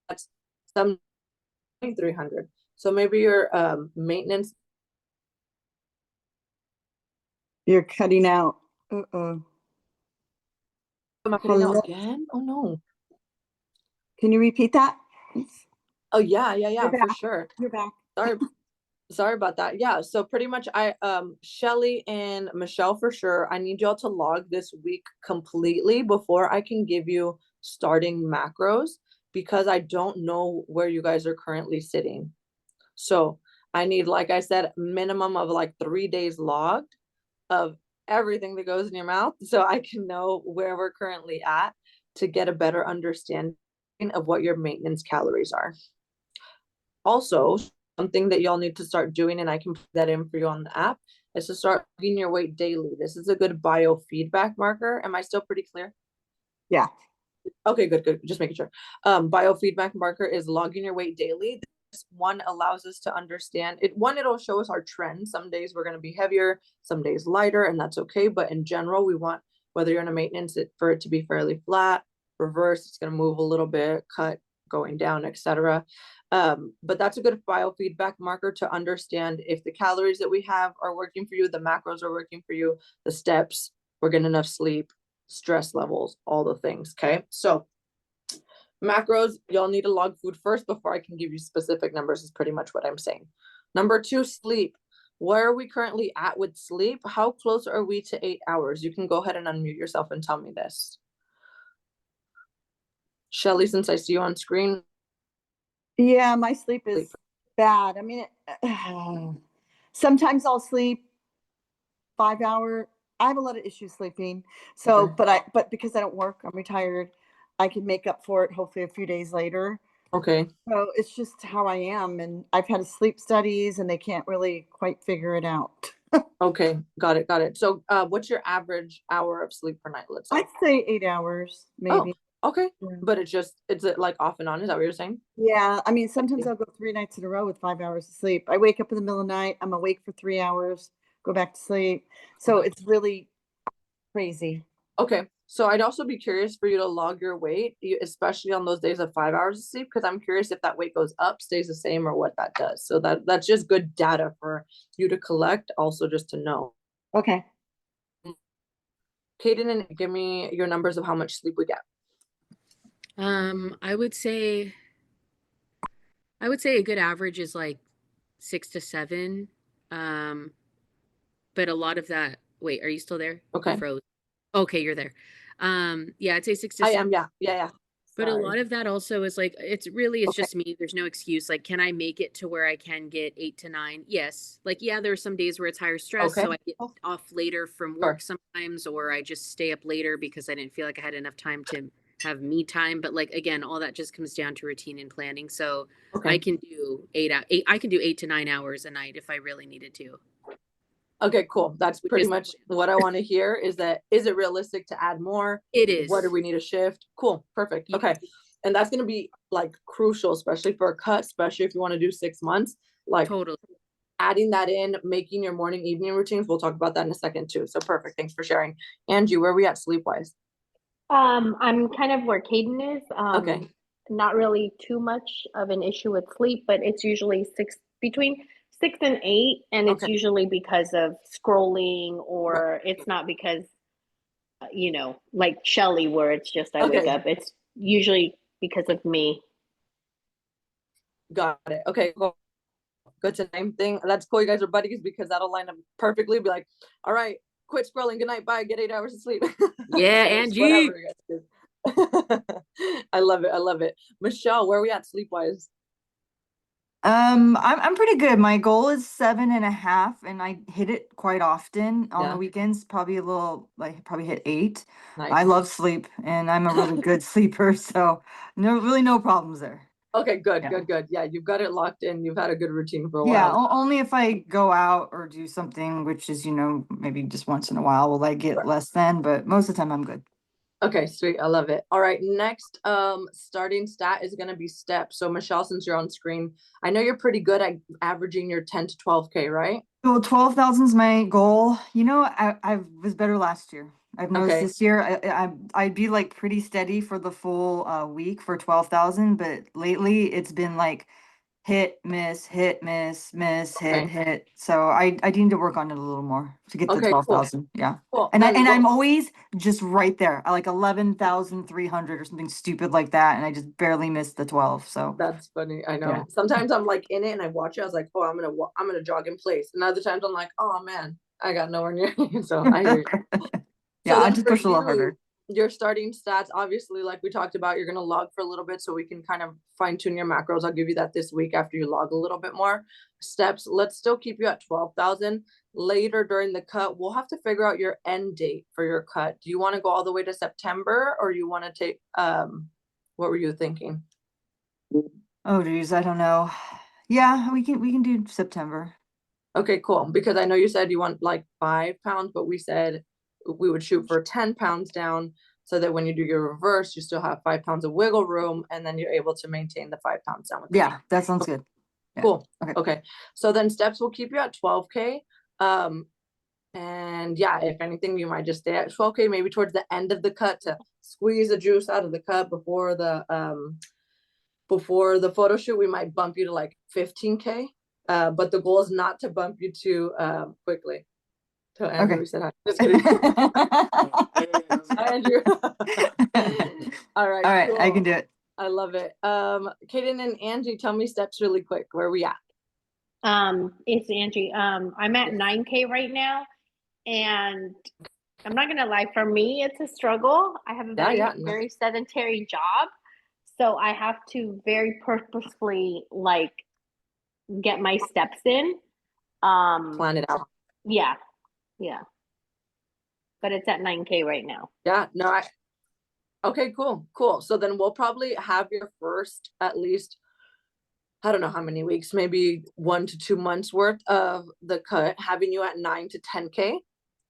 that's some 300. So maybe your maintenance. You're cutting out. Am I cutting Hello? out again? Oh no. Can you repeat that? Oh yeah, You're for back. sure. You're back. Sorry about that. Yeah, so pretty much Shelly and Michelle, for sure, I need y'all to log this week completely before I can give you starting macros, because I don't know where you guys are currently sitting. So I need, like I said, minimum of like 3 days logged of everything that goes in your mouth, so I can know where we're currently at. to get a better understanding of what your maintenance calories are. Also, something that y'all need to start doing, and I can put that in for you on the app, is to start logging your weight daily. This is a good biofeedback marker. Am I still pretty clear? Yeah. Okay, good. Just making sure. Biofeedback marker is logging your weight daily. This one allows us to understand it. One, it'll show us our trend. Some days we're going to be heavier, some days lighter, and that's okay. But in general, we want, whether you're in a maintenance, for it to be fairly flat, reverse, it's going to move a little bit, cut, going down, etc. But that's a good biofeedback marker to understand if the calories that we have are working for you, the macros are working for you, the steps, we're getting enough sleep, stress levels, all the things. Okay, so macros, y'all need to log food first before I can give you specific numbers, is pretty much what I'm saying. Number 2, sleep. Where are we currently at with sleep? How close are we to 8 hours? You can go ahead and unmute yourself and tell me this. Shelly, since I see you on screen. Yeah, my sleep is bad. I mean, sometimes I'll sleep 5 hour. I have a lot of issues sleeping. So, Okay. but because I don't work, I'm retired, I can make up for it hopefully a few days later. Okay. So it's just how I am. And I've had sleep studies and they can't really quite figure it out. Okay. Got it. So, what's your average hour of sleep per night? Let's say. I'd say 8 hours, maybe. Okay. Yeah. But it's like off and on. Is that what you're saying? Yeah. I mean, sometimes I'll go 3 nights in a row with 5 hours of sleep. I wake up in the middle of the night. I'm awake for 3 hours, go back to sleep. So Okay. it's really crazy. Okay. So I'd also be curious for you to log your weight, especially on those days of 5 hours of sleep, because I'm curious if that weight goes up, stays the same, or what that does. So that's just good data for you to collect, also just to know. Okay. Kaden, and give me your numbers of how much sleep we get. I would say a good average is like 6 to 7. But a lot of that, wait, are you still there? You Okay. froze. Okay, you're there. Yeah, I'd say 6 to I 7. am. Yeah. But a Sorry. lot of that also is like, it's Okay. just me. There's no excuse. Like, can I make it to where I can get 8 to 9? Yes. Like, yeah, there are some days where it's higher stress, Okay. so I get off later from Sure. work sometimes, or I just stay up later because I didn't feel like I had enough time to have me time. But like, again, all that just comes down to routine and planning. So I Okay. can do 8 to 9 hours a night if I really needed to. Okay, cool. That's Which pretty is the much plan. what I want to hear, is it realistic to add more? It is. What do we need to shift? Cool. Perfect. Yeah. Okay. And that's going to be like crucial, especially for a cut, especially if you want to do 6 months, like Totally. adding that in, making your morning evening routines. We'll talk about that in a second too. So perfect. Thanks for sharing. Angie, where are we at sleep wise? I'm kind of where Caden is. Okay. Not really too much of an issue with sleep, but it's usually between 6 and 8, and it's Okay. usually because of scrolling, or it's not because, like Shelly, where it's just I wake Okay. up. It's usually because of me. Got it. Okay, cool. Good to name thing. That's cool. You guys are buddies, because that'll line up perfectly. Be like, all right, quit scrolling. Good night. Bye. Get 8 hours of sleep. Yeah, Okay, Angie. whatever you guys do. I love it. Michelle, where are we at sleep wise? I'm pretty good. My goal is 7.5, and I hit it quite often on Yeah. the weekends. Probably a little, like probably hit 8. I Nice. love sleep, and I'm a really good sleeper, so no problems there. Okay, good. Yeah. Good. Yeah, you've got it locked in. You've had a good routine for a Yeah, while. only if I go out or do something, which is, maybe just once in a while, will I get Sure. less than, but most of the time I'm good. Okay, sweet. I love it. All right, next starting stat is going to be steps. So Michelle, since you're on screen, I know you're pretty good at averaging your 10 to 12K, right? So 12,000 is my goal. I was better last year. I've noticed Okay. this year I'd be like pretty steady for the full week for 12,000, but lately it's been like hit, miss, miss, Okay. hit. So I need to work on it a little more to get to Okay, cool. 12,000. Yeah. Cool. And Then I'm always just right there. I like 11,300 or something stupid like that, and I just barely missed the 12. So that's funny. I know. Yeah. Sometimes I'm like in it and I watch it. I was like, oh, I'm gonna jog in place. And other times I'm like, oh man, I got nowhere near. So I hear you. yeah, So I then just for push a little you, harder. your starting stats, obviously, like we talked about, you're going to log for a little bit so we can kind of fine tune your macros. I'll give you that this week after you log a little bit more steps. Let's still keep you at 12,000. later during the cut, we'll have to figure out your end date for your cut. Do you want to go all the way to September, or you want to take, what were you thinking? Oh geez, I don't know. Yeah, we can do September. Okay, cool. Because I know you said you want like 5 pounds, but we said we would shoot for 10 pounds down so that when you do your reverse, you still have 5 pounds of wiggle room, and then you're able to maintain the 5 pounds down with the Yeah, that sounds good. Yeah. Cool. Okay. Okay. So then steps will keep you at 12K. And yeah, if anything, you might just stay at 12K, maybe towards the end of the cut to squeeze the juice out of the cut before the photo shoot. We might bump you to like 15K. But the goal is not to bump you too quickly. So Andrew, Okay. we said hi. Just kidding. Hi, Andrew. All right. All right, I cool. can do it. I love it. Kaden and Angie, tell me steps really quick. Where are we at? It's Angie. I'm at Yes. 9K right now, and I'm not gonna lie, for me, it's a struggle. I have a Yeah, very, yeah, no. very sedentary job, so I have to very purposefully like get my steps in. Plan it out. Yeah, yeah. But it's at 9K right now. Yeah, no, okay, cool. So then we'll probably have your first at least, I don't know how many weeks, maybe 1 to 2 months worth of the cut, having you at 9 to 10K.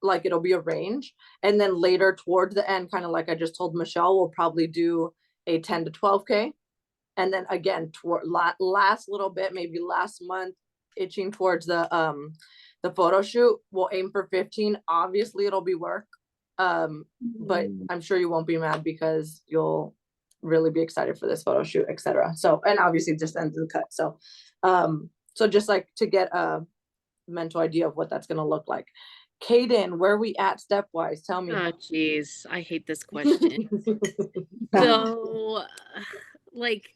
Like it'll be a range. And then later towards the end, kind of like I just told Michelle, we'll probably do a 10 to 12K. And then again, toward last little bit, maybe last month, itching towards the photo shoot, we'll aim for 15. Obviously it'll be work. But I'm sure you won't be mad because you'll really be excited for this photo shoot, etc. So, and obviously just end the cut. So, so just like to get a mental idea of what that's going to look like. Kaden, where are we at stepwise? Tell me. Oh, geez. I hate this question. So, like,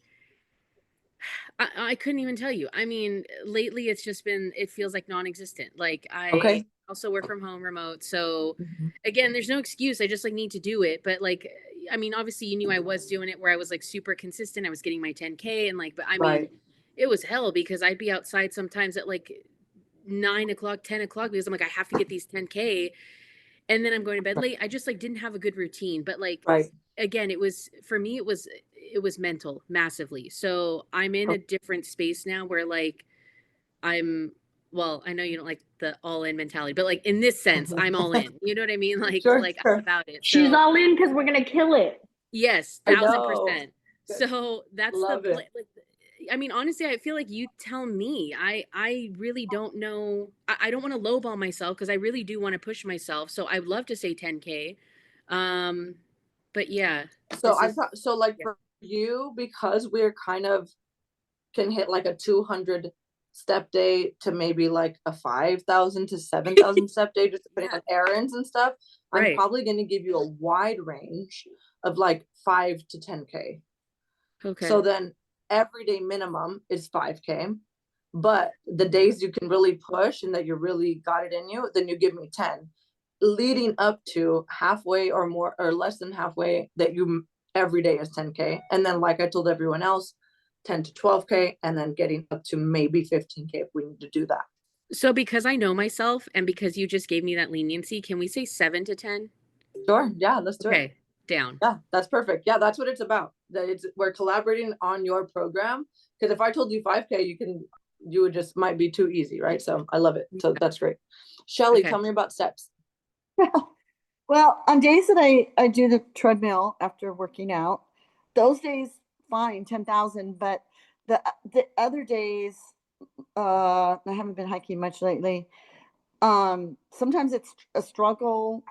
I couldn't even tell you. I mean, lately it's just been, it feels like non-existent. Like I Okay. also work from home remote. So Mhm. again, there's no excuse. I just like need to do it. But like, I mean, obviously you knew I was doing it where I was like super consistent. I was getting my 10K and like, but I mean, Right. it was hell because I'd be outside sometimes at like 9 o'clock, 10 o'clock because I'm like, I have to get these 10K. And then I'm going to bed late. I just like didn't have a good routine. But like, Right. again, it was, for me, it was mental massively. So I'm in a different space now where like well, I know you don't like the all in mentality, but like in this sense, I'm all in. You know what I mean? Like, Sure, like sure. I'm about it. She's So, all in because we're gonna kill it. yes, I know. 1000%. So that's Love the it. like, I mean, honestly, I feel like you tell me. I really don't know. I don't want to lowball myself because I really do want to push myself. So I'd love to say 10K. But yeah. So this is- so like yeah. for you, because we're kind of can hit like a 200 step day to maybe like a 5,000 to 7,000 step day, just depending on errands and stuff. I'm Right. probably going to give you a wide range of like 5 to 10K. Okay. So then everyday minimum is 5K, but the days you can really push and that you really got it in you, then you give me 10, leading up to halfway or more or less than halfway that you every day is 10K. And then like I told everyone else, 10 to 12K, and then getting up to maybe 15K if we need to do that. So because I know myself and because you just gave me that leniency, can we say 7 to 10? Sure. Yeah, let's do it. Okay, down. Yeah, that's perfect. Yeah, that's what it's about. That we're collaborating on your program. Because if I told you 5K, you would just might be too easy, right? So I love it. So that's great. Shelly, Okay. tell me about steps. Well, on days that I do the treadmill after working out, those days, fine, 10,000. But the other days, I haven't been hiking much lately. Sometimes it's a struggle.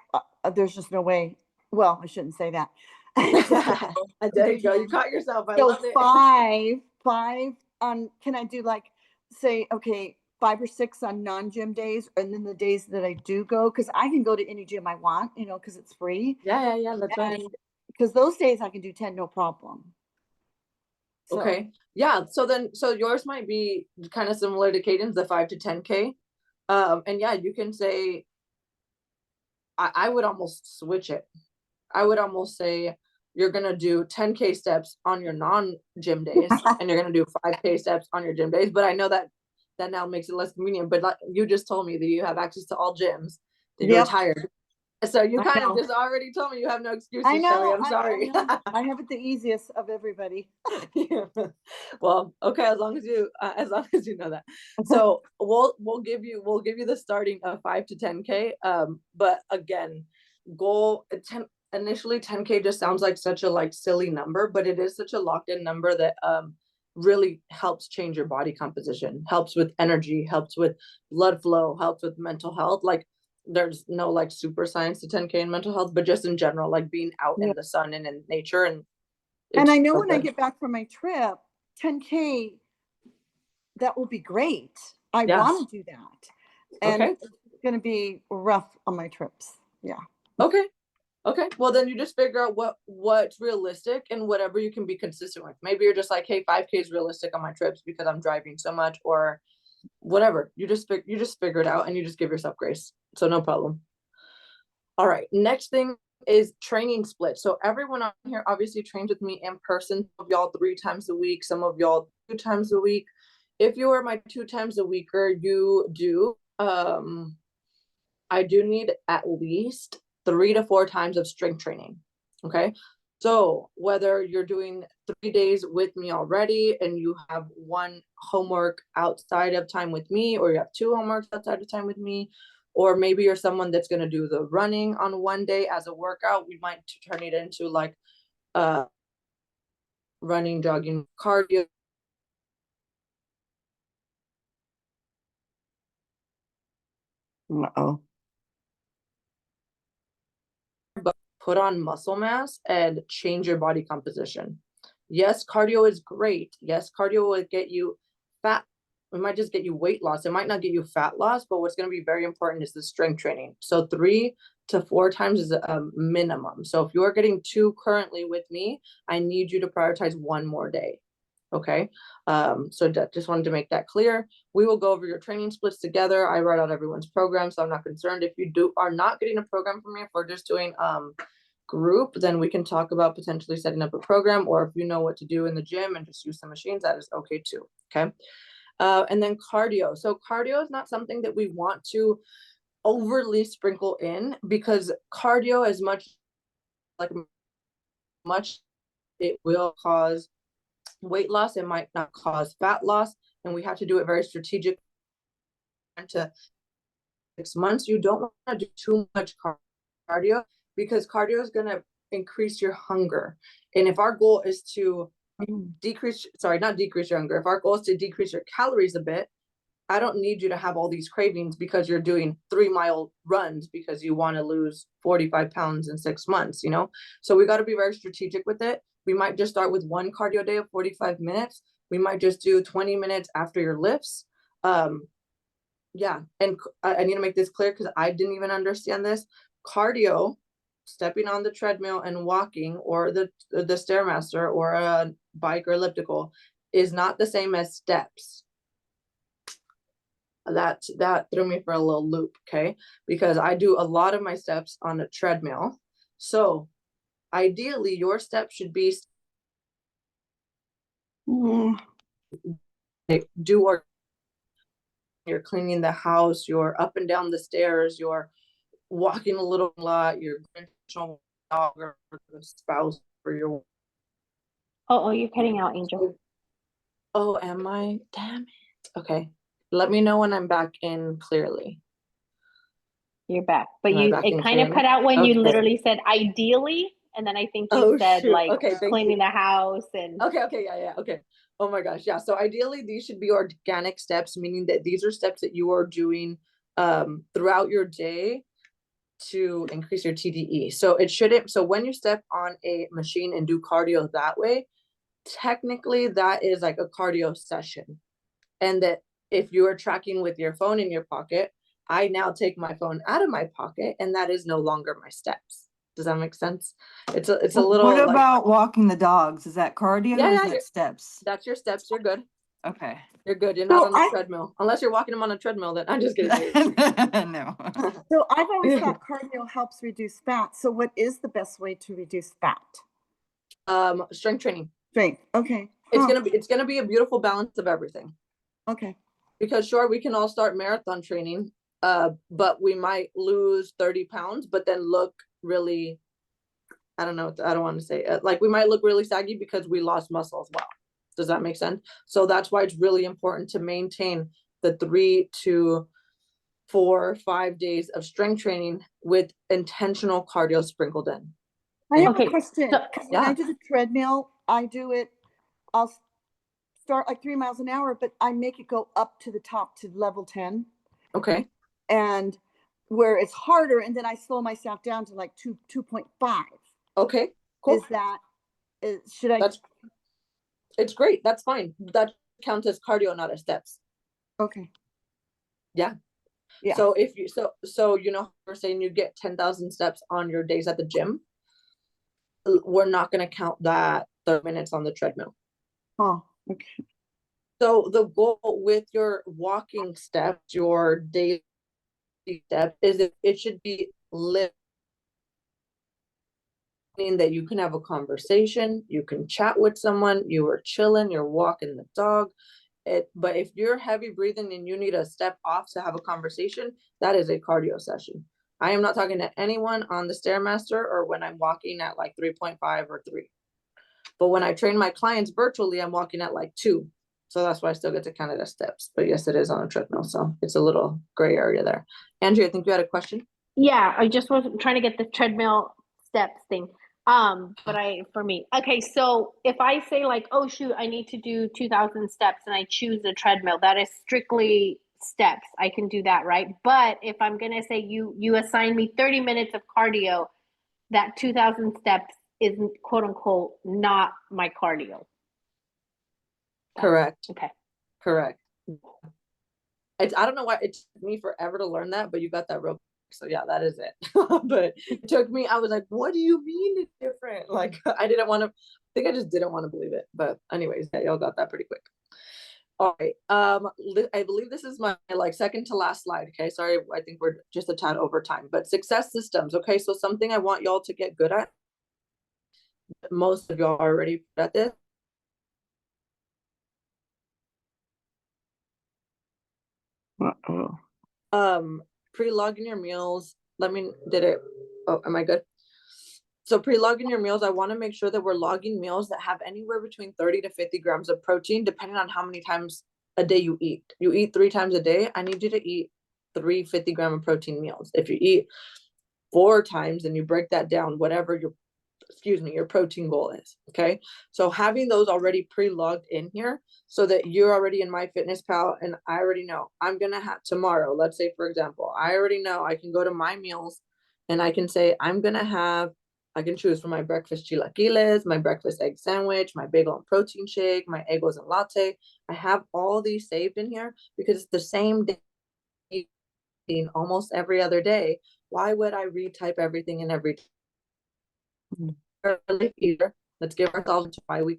There's just no way. Well, I shouldn't say that. There you go. You caught yourself. I So love it. five on, can I do like, say, okay, 5 or 6 on non-gym days, and then the days that I do go, because I can go to any gym I want, because it's free. Yeah. That's right. And because those days I can do 10, no problem. So, Okay. Yeah. So yours might be kind of similar to Caden's, the 5 to 10K. And yeah, you can say, I would almost switch it. I would almost say you're going to do 10K steps on your non-gym days and you're going to do 5K steps on your gym days. But I know that that now makes it less convenient. But like, you just told me that you have access to all gyms, that you're Yep. tired. So you I kind of know. just already told me you have no excuses, I Shelly. know. I'm sorry. I know. I have it the easiest of everybody. Yeah. Well, okay, as long as you know that. So we'll give you the starting of 5 to 10K. But again, goal 10 initially 10K just sounds like such a like silly number, but it is such a locked in number that really helps change your body composition, helps with energy, helps with blood flow, helps with mental health. Like there's no like super science to 10K in mental health, but just in general, like being out Yeah. in the sun and in nature. And I it's know so when I good. get back from my trip, 10K, that will be great. I Yes. want to do that. And Okay. it's going to be rough on my trips. Yeah. Okay. Okay. Well, then you just figure out what's realistic and whatever you can be consistent with. Maybe you're just like, hey, 5K is realistic on my trips because I'm driving so much, or whatever. You just figure it out and you just give yourself grace. So no problem. All right. Next thing is training split. So everyone on here obviously trains with me in person. Some of y'all 3 times a week, some of y'all 2 times a week. If you are my 2 times a weeker, you do I do need at least 3 to 4 times of strength training. Okay. So whether you're doing 3 days with me already and you have 1 homework outside of time with me, or you have 2 homeworks outside of time with me, or maybe you're someone that's going to do the running on one day as a workout, we might turn it into like running, jogging, cardio. Uh-oh. Put on muscle mass and change your body composition. Yes, cardio is great. Yes, cardio will get you fat. It might just get you weight loss. It might not get you fat loss, but what's going to be very important is the strength training. So 3 to 4 times is a minimum. So if you're getting 2 currently with me, I need you to prioritize 1 more day. Okay. So just wanted to make that clear. We will go over your training splits together. I write out everyone's program, so I'm not concerned if you are not getting a program from me. If we're just doing group, then we can talk about potentially setting up a program, or if you know what to do in the gym and just use some machines, that is okay too. Okay. And then cardio. So cardio is not something that we want to overly sprinkle in, because cardio, as much it will cause weight loss, it might not cause fat loss, and we have to do it very strategic. To 6 months, you don't want to do too much cardio, because cardio is going to increase your hunger. And if our goal is to not decrease your hunger, if our goal is to decrease your calories a bit, I don't need you to have all these cravings because you're doing 3-mile runs because you want to lose 45 pounds in 6 months, you know? So we got to be very strategic with it. We might just start with 1 cardio day of 45 minutes. We might just do 20 minutes after your lifts. Yeah. And I need to make this clear because I didn't even understand this. Cardio, stepping on the treadmill and walking, or the Stairmaster, or a bike or elliptical, is not the same as steps. That threw me for a little loop. Okay. Because I do a lot of my steps on a treadmill. So ideally your steps should be or you're cleaning the house, you're up and down the stairs, you're walking a little lot, you're dog or the spouse for your. Oh, you're cutting out, Angel. Oh, am I? Damn it. Okay. Let me know when I'm back in clearly. You're back. But Am I back in it kind of clearly? cut out when you Okay. literally said ideally, and then I think you said shoot. like Okay, thank cleaning you. the house and Okay, yeah, okay. Oh my gosh, yeah. So ideally these should be organic steps, meaning that these are steps that you are doing throughout your day to increase your TDE. So it shouldn't, so when you step on a machine and do cardio that way, technically that is like a cardio session. And that if you are tracking with your phone in your pocket, I now take my phone out of my pocket and that is no longer my steps. Does that make sense? It's a little. What about walking the dogs? Is that cardio or is that steps? That's your steps. You're good. Okay. You're good. You're not on the treadmill. Unless you're walking them on a treadmill, then I'm just kidding. No. So I've always thought cardio helps reduce fat. So what is the best way to reduce fat? Strength training. Strength. Okay. It's gonna be a beautiful balance of everything. Okay. Because sure, we can all start marathon training, but we might lose 30 pounds, but then look really, I don't know, I don't want to say, like we might look really saggy because we lost muscle as well. Does that make sense? So that's why it's really important to maintain the 3 to 4, 5 days of strength training with intentional cardio sprinkled in. I have Okay, a question. so- 'Cause when I Yeah. do the treadmill, I do it, I'll start like 3 miles an hour, but I make it go up to the top to level 10. Okay. And where it's harder, and then I slow myself down to like 2.5. Okay. Cool. Should I? It's great. That's fine. That counts as cardio, not as steps. Okay. Yeah. Yeah. So if you, so you know, we're saying you get 10,000 steps on your days at the gym. We're not going to count that 30 minutes on the treadmill. Oh, okay. So the goal with your walking steps, your daily step, is it should be living, that you can have a conversation, you can chat with someone, you are chilling, you're walking the dog. But if you're heavy breathing and you need a step off to have a conversation, that is a cardio session. I am not talking to anyone on the Stairmaster or when I'm walking at like 3.5 or 3. But when I train my clients virtually, I'm walking at like 2. So that's why I still get to count it as steps. But yes, it is on a treadmill. So it's a little gray area there. Andrea, I think you had a question. Yeah, I just was trying to get the treadmill steps thing. For me, okay, so if I say like, oh shoot, I need to do 2,000 steps and I choose the treadmill, that is strictly steps. I can do that, right? But if I'm gonna say you assign me 30 minutes of cardio, that 2,000 steps is quote unquote not my cardio. Correct. Okay. Correct. I don't know why it took me forever to learn that, but you got that real. So yeah, that is it. But it took me, I was like, what do you mean it's different? Like I didn't want to, I think I just didn't want to believe it. But anyways, yeah, y'all got that pretty quick. All right. I believe this is my like second to last slide. Okay. Sorry, I think we're just a tad over time, but success systems. Okay. So something I want y'all to get good at. Most of y'all are already good at this. Pre-logging your meals. Oh, am I good? So pre-logging your meals, I want to make sure that we're logging meals that have anywhere between 30 to 50 grams of protein, depending on how many times a day you eat. You eat 3 times a day, I need you to eat 3 50-gram of protein meals. If you eat 4 times and you break that down, whatever your protein goal is. Okay. So having those already pre-logged in here so that you're already in MyFitnessPal and I already know I'm going to have tomorrow. Let's say, for example, I already know I can go to my meals and I can say, I can choose for my breakfast chilaquiles, my breakfast egg sandwich, my bagel and protein shake, my egos and latte. I have all these saved in here because it's the same day almost every other day. Why would I retype everything in every either? Let's give ourselves why we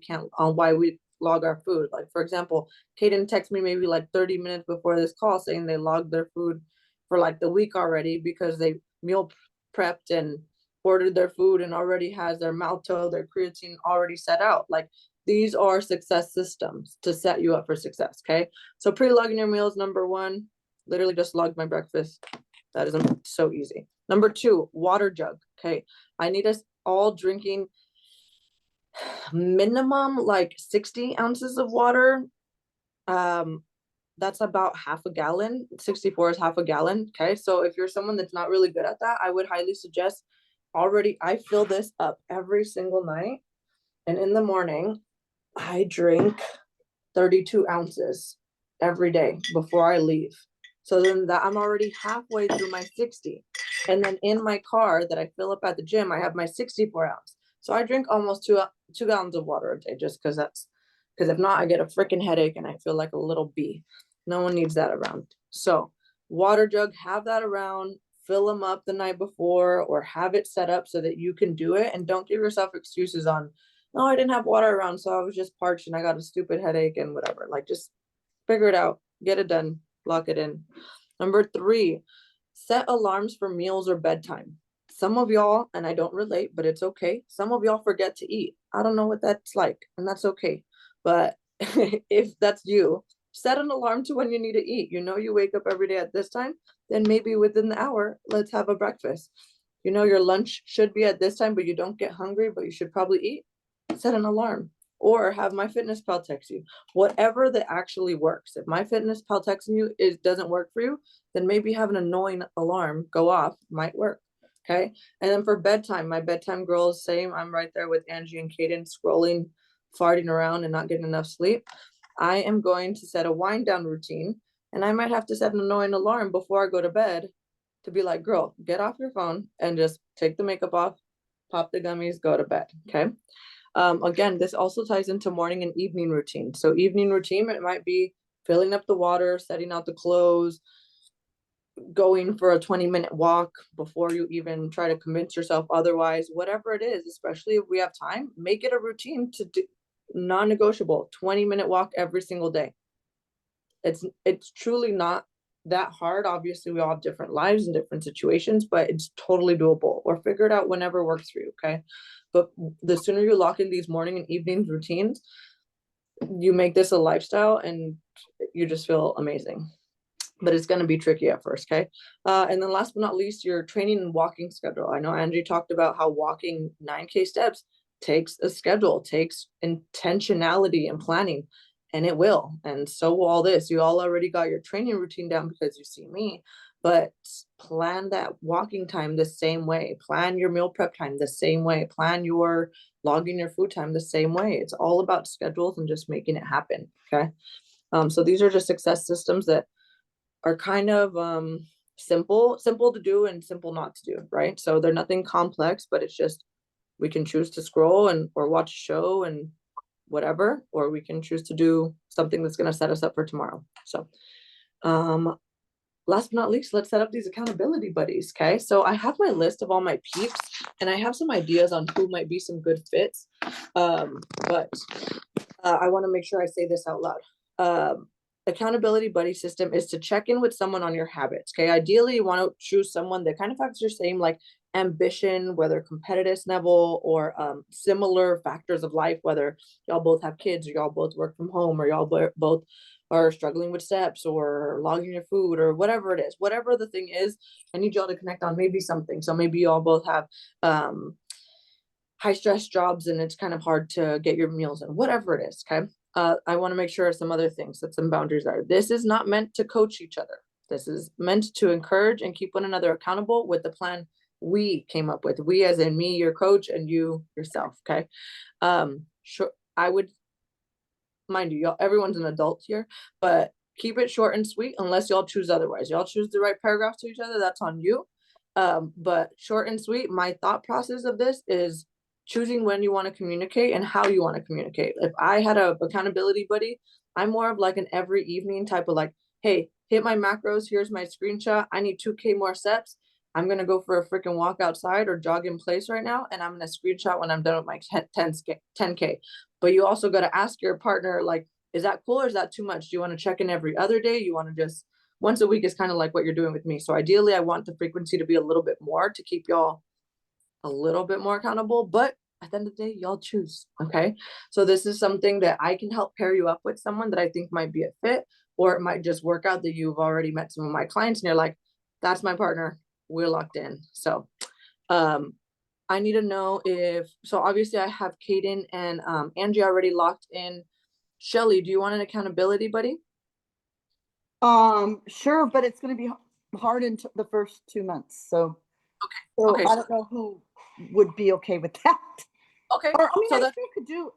log our food. Like for example, Kaden texted me maybe like 30 minutes before this call saying they logged their food for like the week already because they meal prepped and ordered their food and already has their malto, their creatine already set out. Like these are success systems to set you up for success. Okay. So pre-logging your meals, number 1, literally just log my breakfast. That is so easy. Number 2, water jug. Okay. I need us all drinking minimum like 60 ounces of water. That's about half a gallon. 64 is half a gallon. Okay. So if you're someone that's not really good at that, I would highly suggest I fill this up every single night. And in the morning, I drink 32 ounces every day before I leave. So then I'm already halfway through my 60. And then in my car that I fill up at the gym, I have my 64 ounce. So I drink almost 2 gallons of water a day just because if not, I get a freaking headache and I feel like a little bee. No one needs that around. So water jug, have that around, fill them up the night before or have it set up so that you can do it. And don't give yourself excuses on, no, I didn't have water around, so I was just parched and I got a stupid headache and whatever. Like just figure it out, get it done, lock it in. Number 3, set alarms for meals or bedtime. Some of y'all, and I don't relate, but it's okay. Some of y'all forget to eat. I don't know what that's like, and that's okay. But if that's you, set an alarm to when you need to eat. You know, you wake up every day at this time, then maybe within the hour, let's have a breakfast. You know, your lunch should be at this time, but you don't get hungry, but you should probably eat. Set an alarm or have MyFitnessPal text you. Whatever that actually works. If MyFitnessPal texting you doesn't work for you, then maybe have an annoying alarm go off might work. Okay. And then for bedtime, my bedtime girls, same. I'm right there with Angie and Kaden, scrolling, farting around and not getting enough sleep. I am going to set a wind down routine, and I might have to set an annoying alarm before I go to bed to be like, girl, get off your phone and just take the makeup off, pop the gummies, go to bed. Okay. Again, this also ties into morning and evening routine. So evening routine, it might be filling up the water, setting out the clothes, going for a 20-minute walk before you even try to convince yourself otherwise, whatever it is, especially if we have time, make it a routine to do, non-negotiable, 20-minute walk every single day. It's truly not that hard. Obviously, we all have different lives and different situations, but it's totally doable, or figure it out whenever works for you. Okay. But the sooner you lock in these morning and evening routines, you make this a lifestyle and you just feel amazing. But it's going to be tricky at first. Okay. And then last but not least, your training and walking schedule. I know Angie talked about how walking 9K steps takes a schedule, takes intentionality and planning, and it will. And so will all this. You all already got your training routine down because you see me, but plan that walking time the same way, plan your meal prep time the same way, plan your logging your food time the same way. It's all about schedules and just making it happen. Okay. So these are just success systems that are kind of simple to do and simple not to do, right? So they're nothing complex, but it's just we can choose to scroll and or watch a show and whatever, or we can choose to do something that's going to set us up for tomorrow. So last but not least, let's set up these accountability buddies. Okay, so I have my list of all my peeps and I have some ideas on who might be some good fits, but I want to make sure I say this out loud. Accountability buddy system is to check in with someone on your habits. Okay, ideally you want to choose someone that kind of has your same like ambition, whether competitive level or similar factors of life, whether y'all both have kids or y'all both work from home or y'all both are struggling with steps or logging your food or whatever it is, whatever the thing is, I need y'all to connect on maybe something. So maybe y'all both have high stress jobs and it's kind of hard to get your meals in, whatever it is. Okay. I want to make sure some other things that some boundaries are. This is not meant to coach each other. This is meant to encourage and keep one another accountable with the plan we came up with. We as in me, your coach, and you yourself. Okay. Sure. I would, mind you, y'all, everyone's an adult here, but keep it short and sweet unless y'all choose otherwise. Y'all choose to write paragraphs to each other, that's on you. But short and sweet, my thought process of this is choosing when you want to communicate and how you want to communicate. If I had a accountability buddy, I'm more of like an every evening type of like, hey, hit my macros. Here's my screenshot. I need 2K more steps. I'm going to go for a freaking walk outside or jog in place right now. And I'm going to screenshot when I'm done with my 10K. But you also got to ask your partner, like, is that cool or is that too much? Do you want to check in every other day? You want to just once a week is kind of like what you're doing with me. So ideally, I want the frequency to be a little bit more to keep y'all a little bit more accountable, but at the end of the day, y'all choose. Okay. So this is something that I can help pair you up with someone that I think might be a fit, or it might just work out that you've already met some of my clients and you're like, that's my partner. We're locked in. So, I need to know if, so obviously I have Kaden and Angie already locked in. Shelly, do you want an accountability buddy? Sure, but it's going to be hard in the first 2 months. So, Okay. I don't know who would be okay with that. Okay. Or, I mean, so I think could do.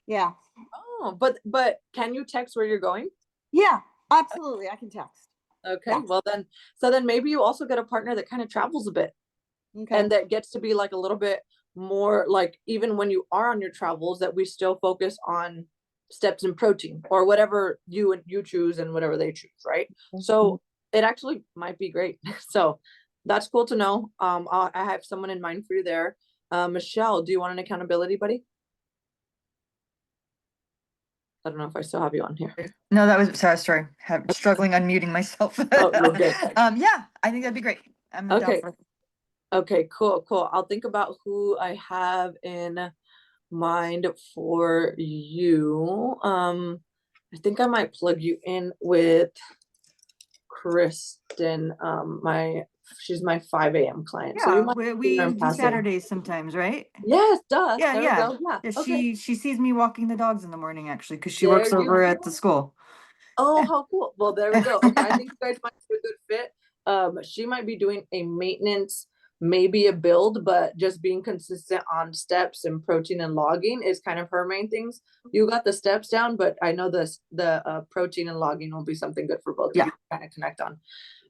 Yeah. Oh, but can you text where you're going? Yeah, absolutely. I can text. Okay. Yeah. Well then, so then maybe you also get a partner that kind of travels a bit. Okay. And that gets to be like a little bit more like, even when you are on your travels, that we still focus on steps and protein or whatever you choose and whatever they choose, right? So it actually might be great. So that's cool to know. I have someone in mind for you there. Michelle, do you want an accountability buddy? I don't know if I still have you on here. No, that was, sorry, struggling unmuting myself. Oh, you're good. Yeah, I think that'd be great. I'm down Okay. for it. Okay, cool. I'll think about who I have in mind for you. I think I might plug you in with Kristen. She's my 5 a.m. client. So you Yeah, might we see her in do passing. Saturdays sometimes, right? Yes, duh. Yeah, There we yeah. go. Yeah. Yeah, Okay. she sees me walking the dogs in the morning actually, because she There works you over at the school. Oh, how cool. Well, there we go. Okay, I think you guys might be a good fit. She might be doing a maintenance, maybe a build, but just being consistent on steps and protein and logging is kind of her main things. You got the steps down, but I know the protein and logging will be something good for both of Yeah. you to kind of connect on.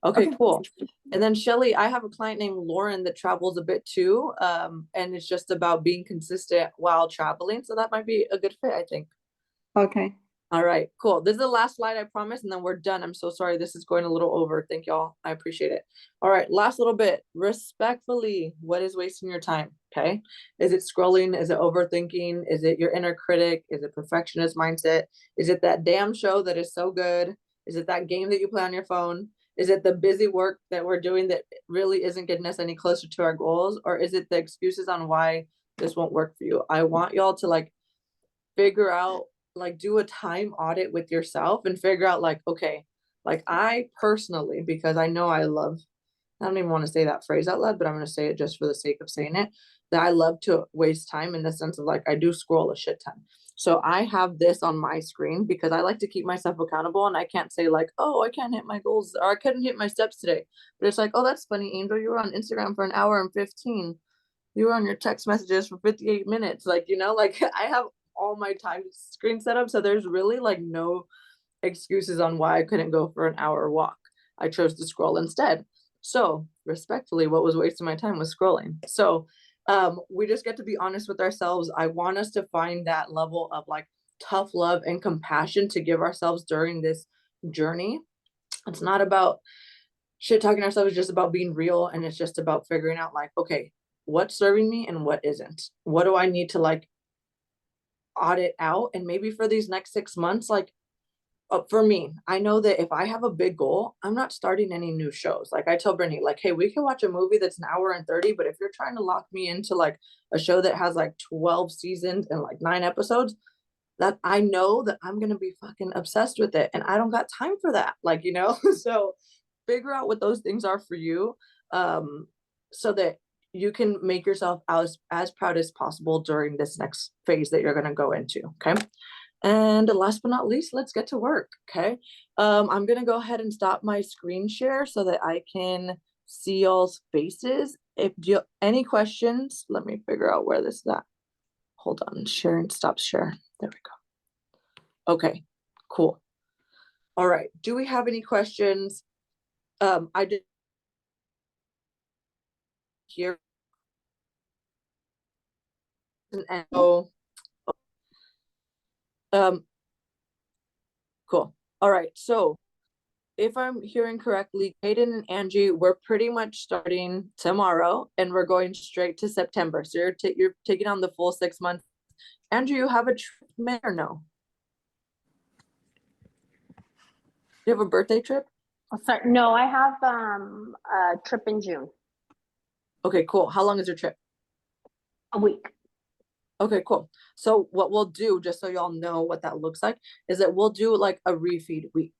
Okay, Okay. cool. And then Shelly, I have a client named Lauren that travels a bit too. And it's just about being consistent while traveling. So that might be a good fit, I think. Okay. All right, cool. This is the last slide, I promise, and then we're done. I'm so sorry. This is going a little over. Thank y'all. I appreciate it. All right, last little bit. Respectfully, what is wasting your time? Okay. Is it scrolling? Is it overthinking? Is it your inner critic? Is it perfectionist mindset? Is it that damn show that is so good? Is it that game that you play on your phone? Is it the busy work that we're doing that really isn't getting us any closer to our goals? Or is it the excuses on why this won't work for you? I want y'all to like figure out, like do a time audit with yourself and figure out like, okay, like I personally, because I know I don't even want to say that phrase out loud, but I'm going to say it just for the sake of saying it, that I love to waste time in the sense of like, I do scroll a shit ton. So I have this on my screen because I like to keep myself accountable, and I can't say like, oh, I can't hit my goals or I couldn't hit my steps today. But it's like, oh, that's funny, Angel, you were on Instagram for an hour and 15. You were on your text messages for 58 minutes. Like, like I have all my time screen set up. So there's really like no excuses on why I couldn't go for an hour walk. I chose to scroll instead. So respectfully, what was wasting my time was scrolling. So we just get to be honest with ourselves. I want us to find that level of like tough love and compassion to give ourselves during this journey. It's not about shit talking ourselves, it's just about being real, and it's just about figuring out like, okay, what's serving me and what isn't. What do I need to like audit out? And maybe for these next 6 months, like for me, I know that if I have a big goal, I'm not starting any new shows. Like I tell Brittany, like, hey, we can watch a movie that's an hour and 30, but if you're trying to lock me into like a show that has like 12 seasons and like 9 episodes, that I know that I'm gonna be fucking obsessed with it, and I don't got time for that. Like, so figure out what those things are for you, so that you can make yourself as proud as possible during this next phase that you're gonna go into. Okay. And last but not least, let's get to work. Okay. I'm gonna go ahead and stop my screen share so that I can see y'all's faces. If you any questions, let me figure out where this is at. Hold on, share and stop share. There we go. Okay, cool. All right. Do we have any questions? I did here. And cool. All right. So if I'm hearing correctly, Kaden and Angie, we're pretty much starting tomorrow, and we're going straight to September. So you're taking on the full 6 months. Andrew, you have a trip planned or no? You have a birthday trip? Oh, sorry. No, I have a trip in June. Okay, cool. How long is your trip? A week. Okay, cool. So what we'll do, just so y'all know what that looks like, is that we'll do like a refeed week.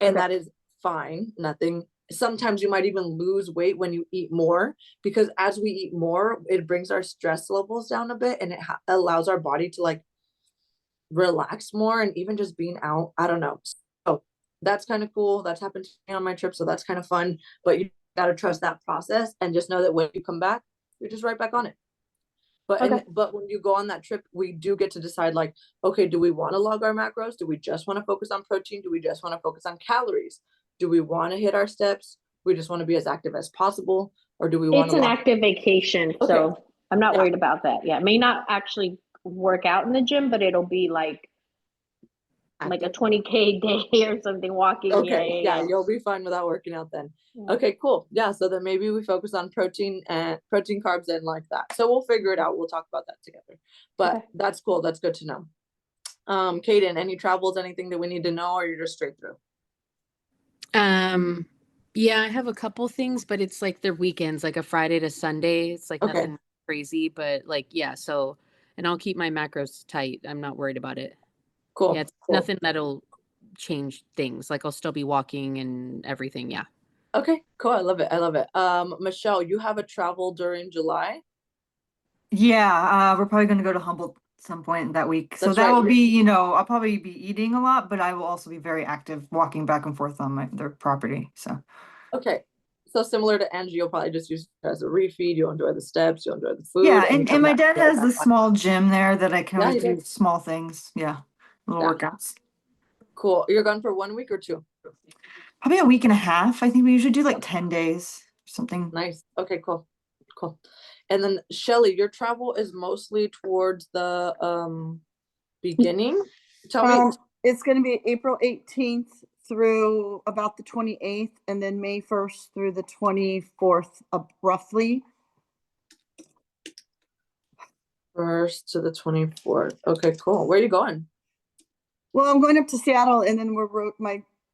And Okay. that is fine. Nothing. Sometimes you might even lose weight when you eat more, because as we eat more, it brings our stress levels down a bit, and it allows our body to like relax more, and even just being out. I don't know. So that's kind of cool. That's happened to me on my trip. So that's kind of fun, but you got to trust that process and just know that when you come back, you're just right back on it. But Okay. but when you go on that trip, we do get to decide like, okay, do we want to log our macros? Do we just want to focus on protein? Do we just want to focus on calories? Do we want to hit our steps? We just want to be as active as possible, or do we want It's to an log? active vacation, Okay. so I'm not Yeah. worried about that. Yeah, it may not actually work out in the gym, but it'll be like a Active? 20K day or something walking. Okay, Yeah. you'll be fine without working out then. Yeah. Okay, cool. Yeah, so then maybe we focus on protein, carbs, and like that. So we'll figure it out. We'll talk about that together. But Okay. that's cool. That's good to know. Kaden, any travels, anything that we need to know, or you're just straight through? Yeah, I have a couple things, but it's like they're weekends, like a Friday to Sunday. It's like Okay. nothing crazy, but like, yeah. So, and I'll keep my macros tight. I'm not worried about it. Cool. Yeah, it's cool. nothing that'll change things. Like I'll still be walking and everything. Yeah. Okay, cool. I love it. I love it. Michelle, you have a travel during July? Yeah, we're probably gonna go to Humboldt some point that week. So That's that right. will be, I'll probably be eating a lot, but I will also be very active walking back and forth on their property. So Okay. So similar to Angie, you'll probably just use it as a refeed. You'll enjoy the steps, you'll enjoy the food. yeah, you and come my back dad to it. has this small gym there that I can Yeah, always he do does. small things. Yeah, little Yeah. workouts. Cool. You're gone for 1 week or 2? Probably a week and a half. I think we usually do like 10 days or something. Nice. Okay, cool. Cool. And then Shelly, your travel is mostly towards the beginning. Tell me. It's going to be April 18th through about the 28th, and then May 1st through the 24th, roughly. 1st to the 24th. Okay, cool. Where are you going? Well, I'm going up to Seattle, and then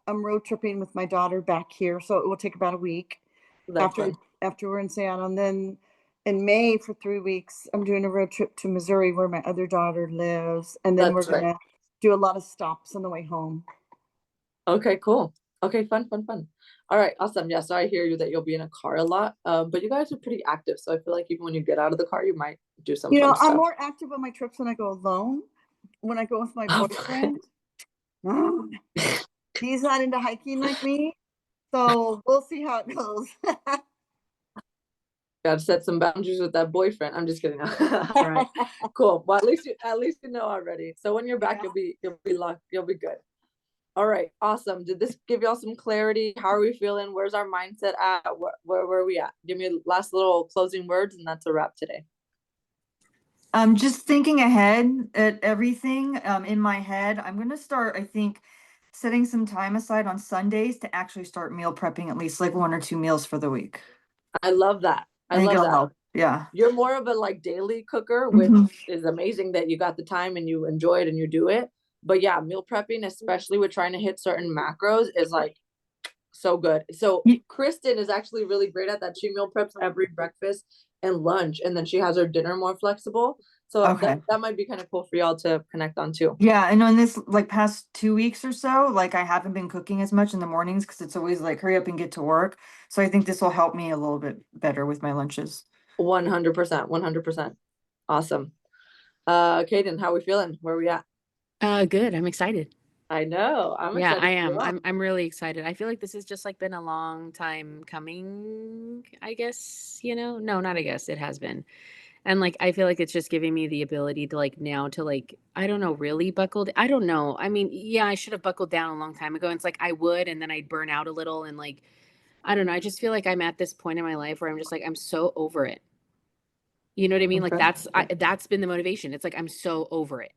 I'm road tripping with my daughter back here, so it will take about a week That's fun. after we're in Seattle. And then in May for 3 weeks, I'm doing a road trip to Missouri where my other daughter lives, and then That's we're right. gonna do a lot of stops on the way home. Okay, cool. Okay, fun. All right, awesome. Yeah, so I hear you that you'll be in a car a lot. But you guys are pretty active, so I feel like even when you get out of the car, you might do some fun I'm stuff. more active on my trips when I go alone. When I go with my boyfriend, he's not into hiking like me, so we'll see how it goes. Gotta set some boundaries with that boyfriend. I'm just kidding. All right, cool. Well, at least you know already. So when you're back, Yeah. you'll be locked. You'll be good. All right, awesome. Did this give y'all some clarity? How are we feeling? Where's our mindset at? Where are we at? Give me last little closing words, and that's a wrap today. I'm just thinking ahead at everything in my head. I'm going to start, I think, setting some time aside on Sundays to actually start meal prepping at least like 1 or 2 meals for the week. I love that. I think love it'll that. help. Yeah. You're more of a like daily cooker, which Mhm. is amazing that you got the time and you enjoy it and you do it. But yeah, meal prepping, especially with trying to hit certain macros, is like so good. So Ye- Kristen is actually really great at that. She meal preps every breakfast and lunch, and then she has her dinner more flexible. So Okay. that might be kind of cool for y'all to connect on too. Yeah, and on this like past 2 weeks or so, like I haven't been cooking as much in the mornings because it's always like hurry up and get to work. So I think this will help me a little bit better with my lunches. 100%, 100%. Awesome. Kaden, how we feeling? Where we at? Good. I'm excited. I know. I'm Yeah, excited. I for am. y'all. I'm really excited. I feel like this has just like been a long time coming, I guess, No, not I guess. It has been. And like I feel like it's just giving me the ability to like now to like I don't know, really buckled. I don't know. I mean, yeah, I should have buckled down a long time ago. And it's like I would and then I'd burn out a little and like I don't know. I just feel like I'm at this point in my life where I'm just like I'm so over it. You know what I mean? Like Okay. that's been the motivation. It's like I'm so over it.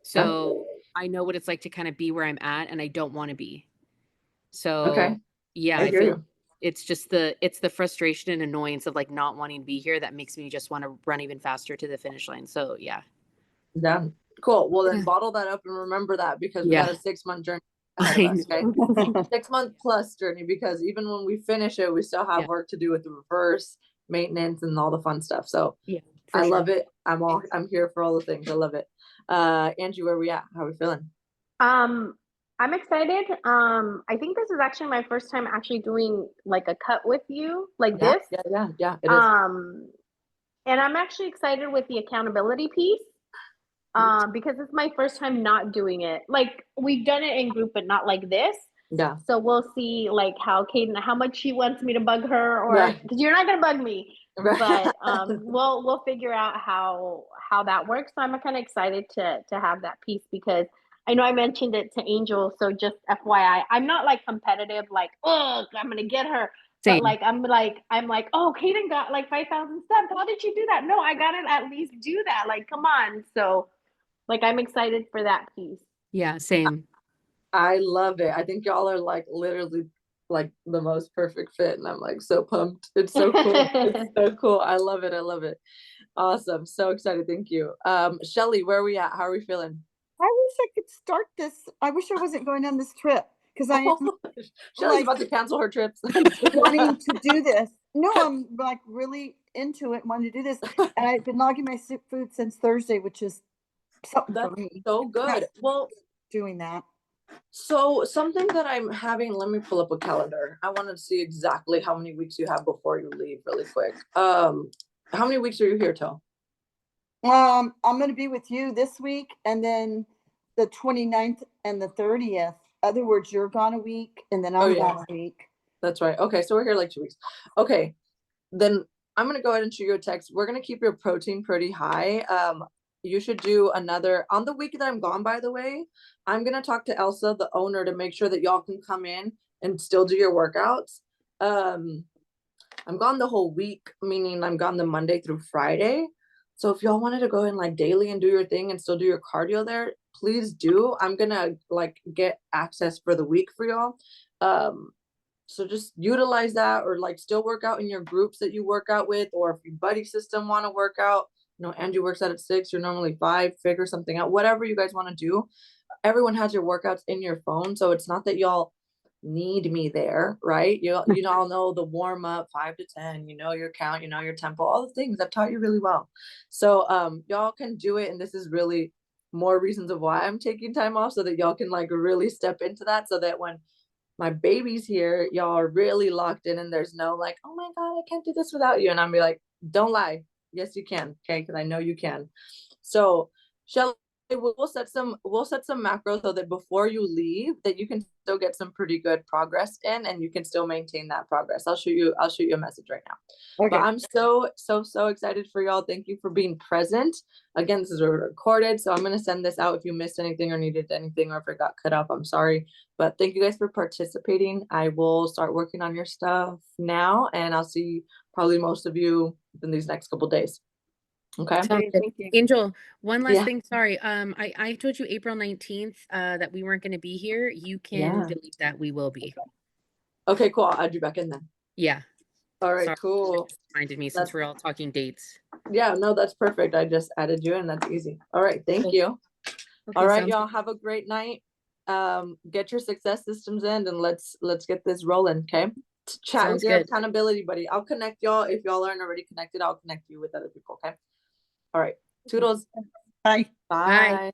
So I know what it's like to kind of be where I'm at and I don't want to be. So Okay. yeah, I I hear feel you. it's just it's the frustration and annoyance of like not wanting to be here that makes me just want to run even faster to the finish line. So yeah. Yeah. Cool. Well, then Yeah. bottle that up and remember that because we Yeah. got a 6-month journey ahead of I us. Okay. know. 6-month plus journey because even when we finish it, we still have Yeah. work to do with the reverse maintenance and all the fun stuff. So Yeah. I For love sure. it. I'm here for all the things. I love it. Angie, where we at? How are we feeling? I'm excited. I think this is actually my first time actually doing like a cut with you like Yeah, this. yeah. It is. And I'm actually excited with the accountability piece. Because it's my first time not doing it. Like we've done it in group, but not like this. Yeah. So we'll see like how much she wants me to bug her, or Right. because you're not gonna bug me. Right. But we'll figure out how that works. So I'm kind of excited to have that piece because I know I mentioned it to Angel. So just FYI, I'm not like competitive, like oh I'm gonna get her. But Same. like I'm like oh Kaden got like 5,000 steps. How did she do that? No, I gotta at least do that. Like come on. So like I'm excited for that piece. Yeah, same. I love it. I think y'all are like literally like the most perfect fit, and I'm like so pumped. It's so cool. It's so cool. I love it. I love it. Awesome. So excited. Thank you. Shelly, where are we at? How are we feeling? I wish I could start this. I wish I wasn't going on this trip because I am Shelly's like about to cancel her trips. wanting to do this. No, I'm like really into it, wanting to do this. And I've been logging my food since Thursday, which is something for That's me so good. Well, doing that. so something that I'm having, let me pull up a calendar. I want to see exactly how many weeks you have before you leave really quick. How many weeks are you here till? I'm going to be with you this week and then the 29th and the 30th. Other words, you're gone a week and then I'm yeah. gone a week. That's right. Okay, so we're here like 2 weeks. Okay, then I'm gonna go ahead and shoot you a text. We're gonna keep your protein pretty high. You should do another on the week that I'm gone, by the way. I'm gonna talk to Elsa, the owner, to make sure that y'all can come in and still do your workouts. I'm gone the whole week, meaning I'm gone the Monday through Friday. So if y'all wanted to go in like daily and do your thing and still do your cardio there, please do. I'm gonna like get access for the week for y'all. So just utilize that, or like still work out in your groups that you work out with, or if your buddy system want to work out, Angie works out at 6, you're normally 5, figure something out, whatever you guys want to do. Everyone has your workouts in your phone, so it's not that y'all need me there, right? You all know the warm up 5 to 10, your count, your tempo, all the things I've taught you really well. So y'all can do it, and this is really more reasons of why I'm taking time off, so that y'all can like really step into that, so that when my baby's here, y'all are really locked in, and there's no like, oh my God, I can't do this without you. And I'm be like, don't lie. Yes, you can. Okay. Cause I know you can. So Shelly, we'll set some macros so that before you leave, that you can still get some pretty good progress in, and you can still maintain that progress. I'll shoot you a message right now. Okay. But I'm so excited for y'all. Thank you for being present. Again, this is recorded, so I'm going to send this out. If you missed anything or needed anything, or if it got cut off, I'm sorry. But thank you guys for participating. I will start working on your stuff now, and I'll see probably most of you in these next couple days. Okay. Sounds Okay, good. thank you. Angel, one last Yeah. thing. Sorry. I told you April 19th that we weren't going to be here. You can Yeah. delete that. We will be. Okay, cool. I'll add you back in then. Yeah. All right, Sorry. cool. Just reminded me since That's- we're all talking dates. Yeah, no, that's perfect. I just added you in. That's easy. All right. Thank Cool. you. Okay, All right, sounds y'all, have a great night. Get your success systems in, and let's get this rolling. Okay. Chat Sounds with your good. accountability buddy. I'll connect y'all. If y'all aren't already connected, I'll connect you with other people. Okay. All right. Toodles. Bye. Bye.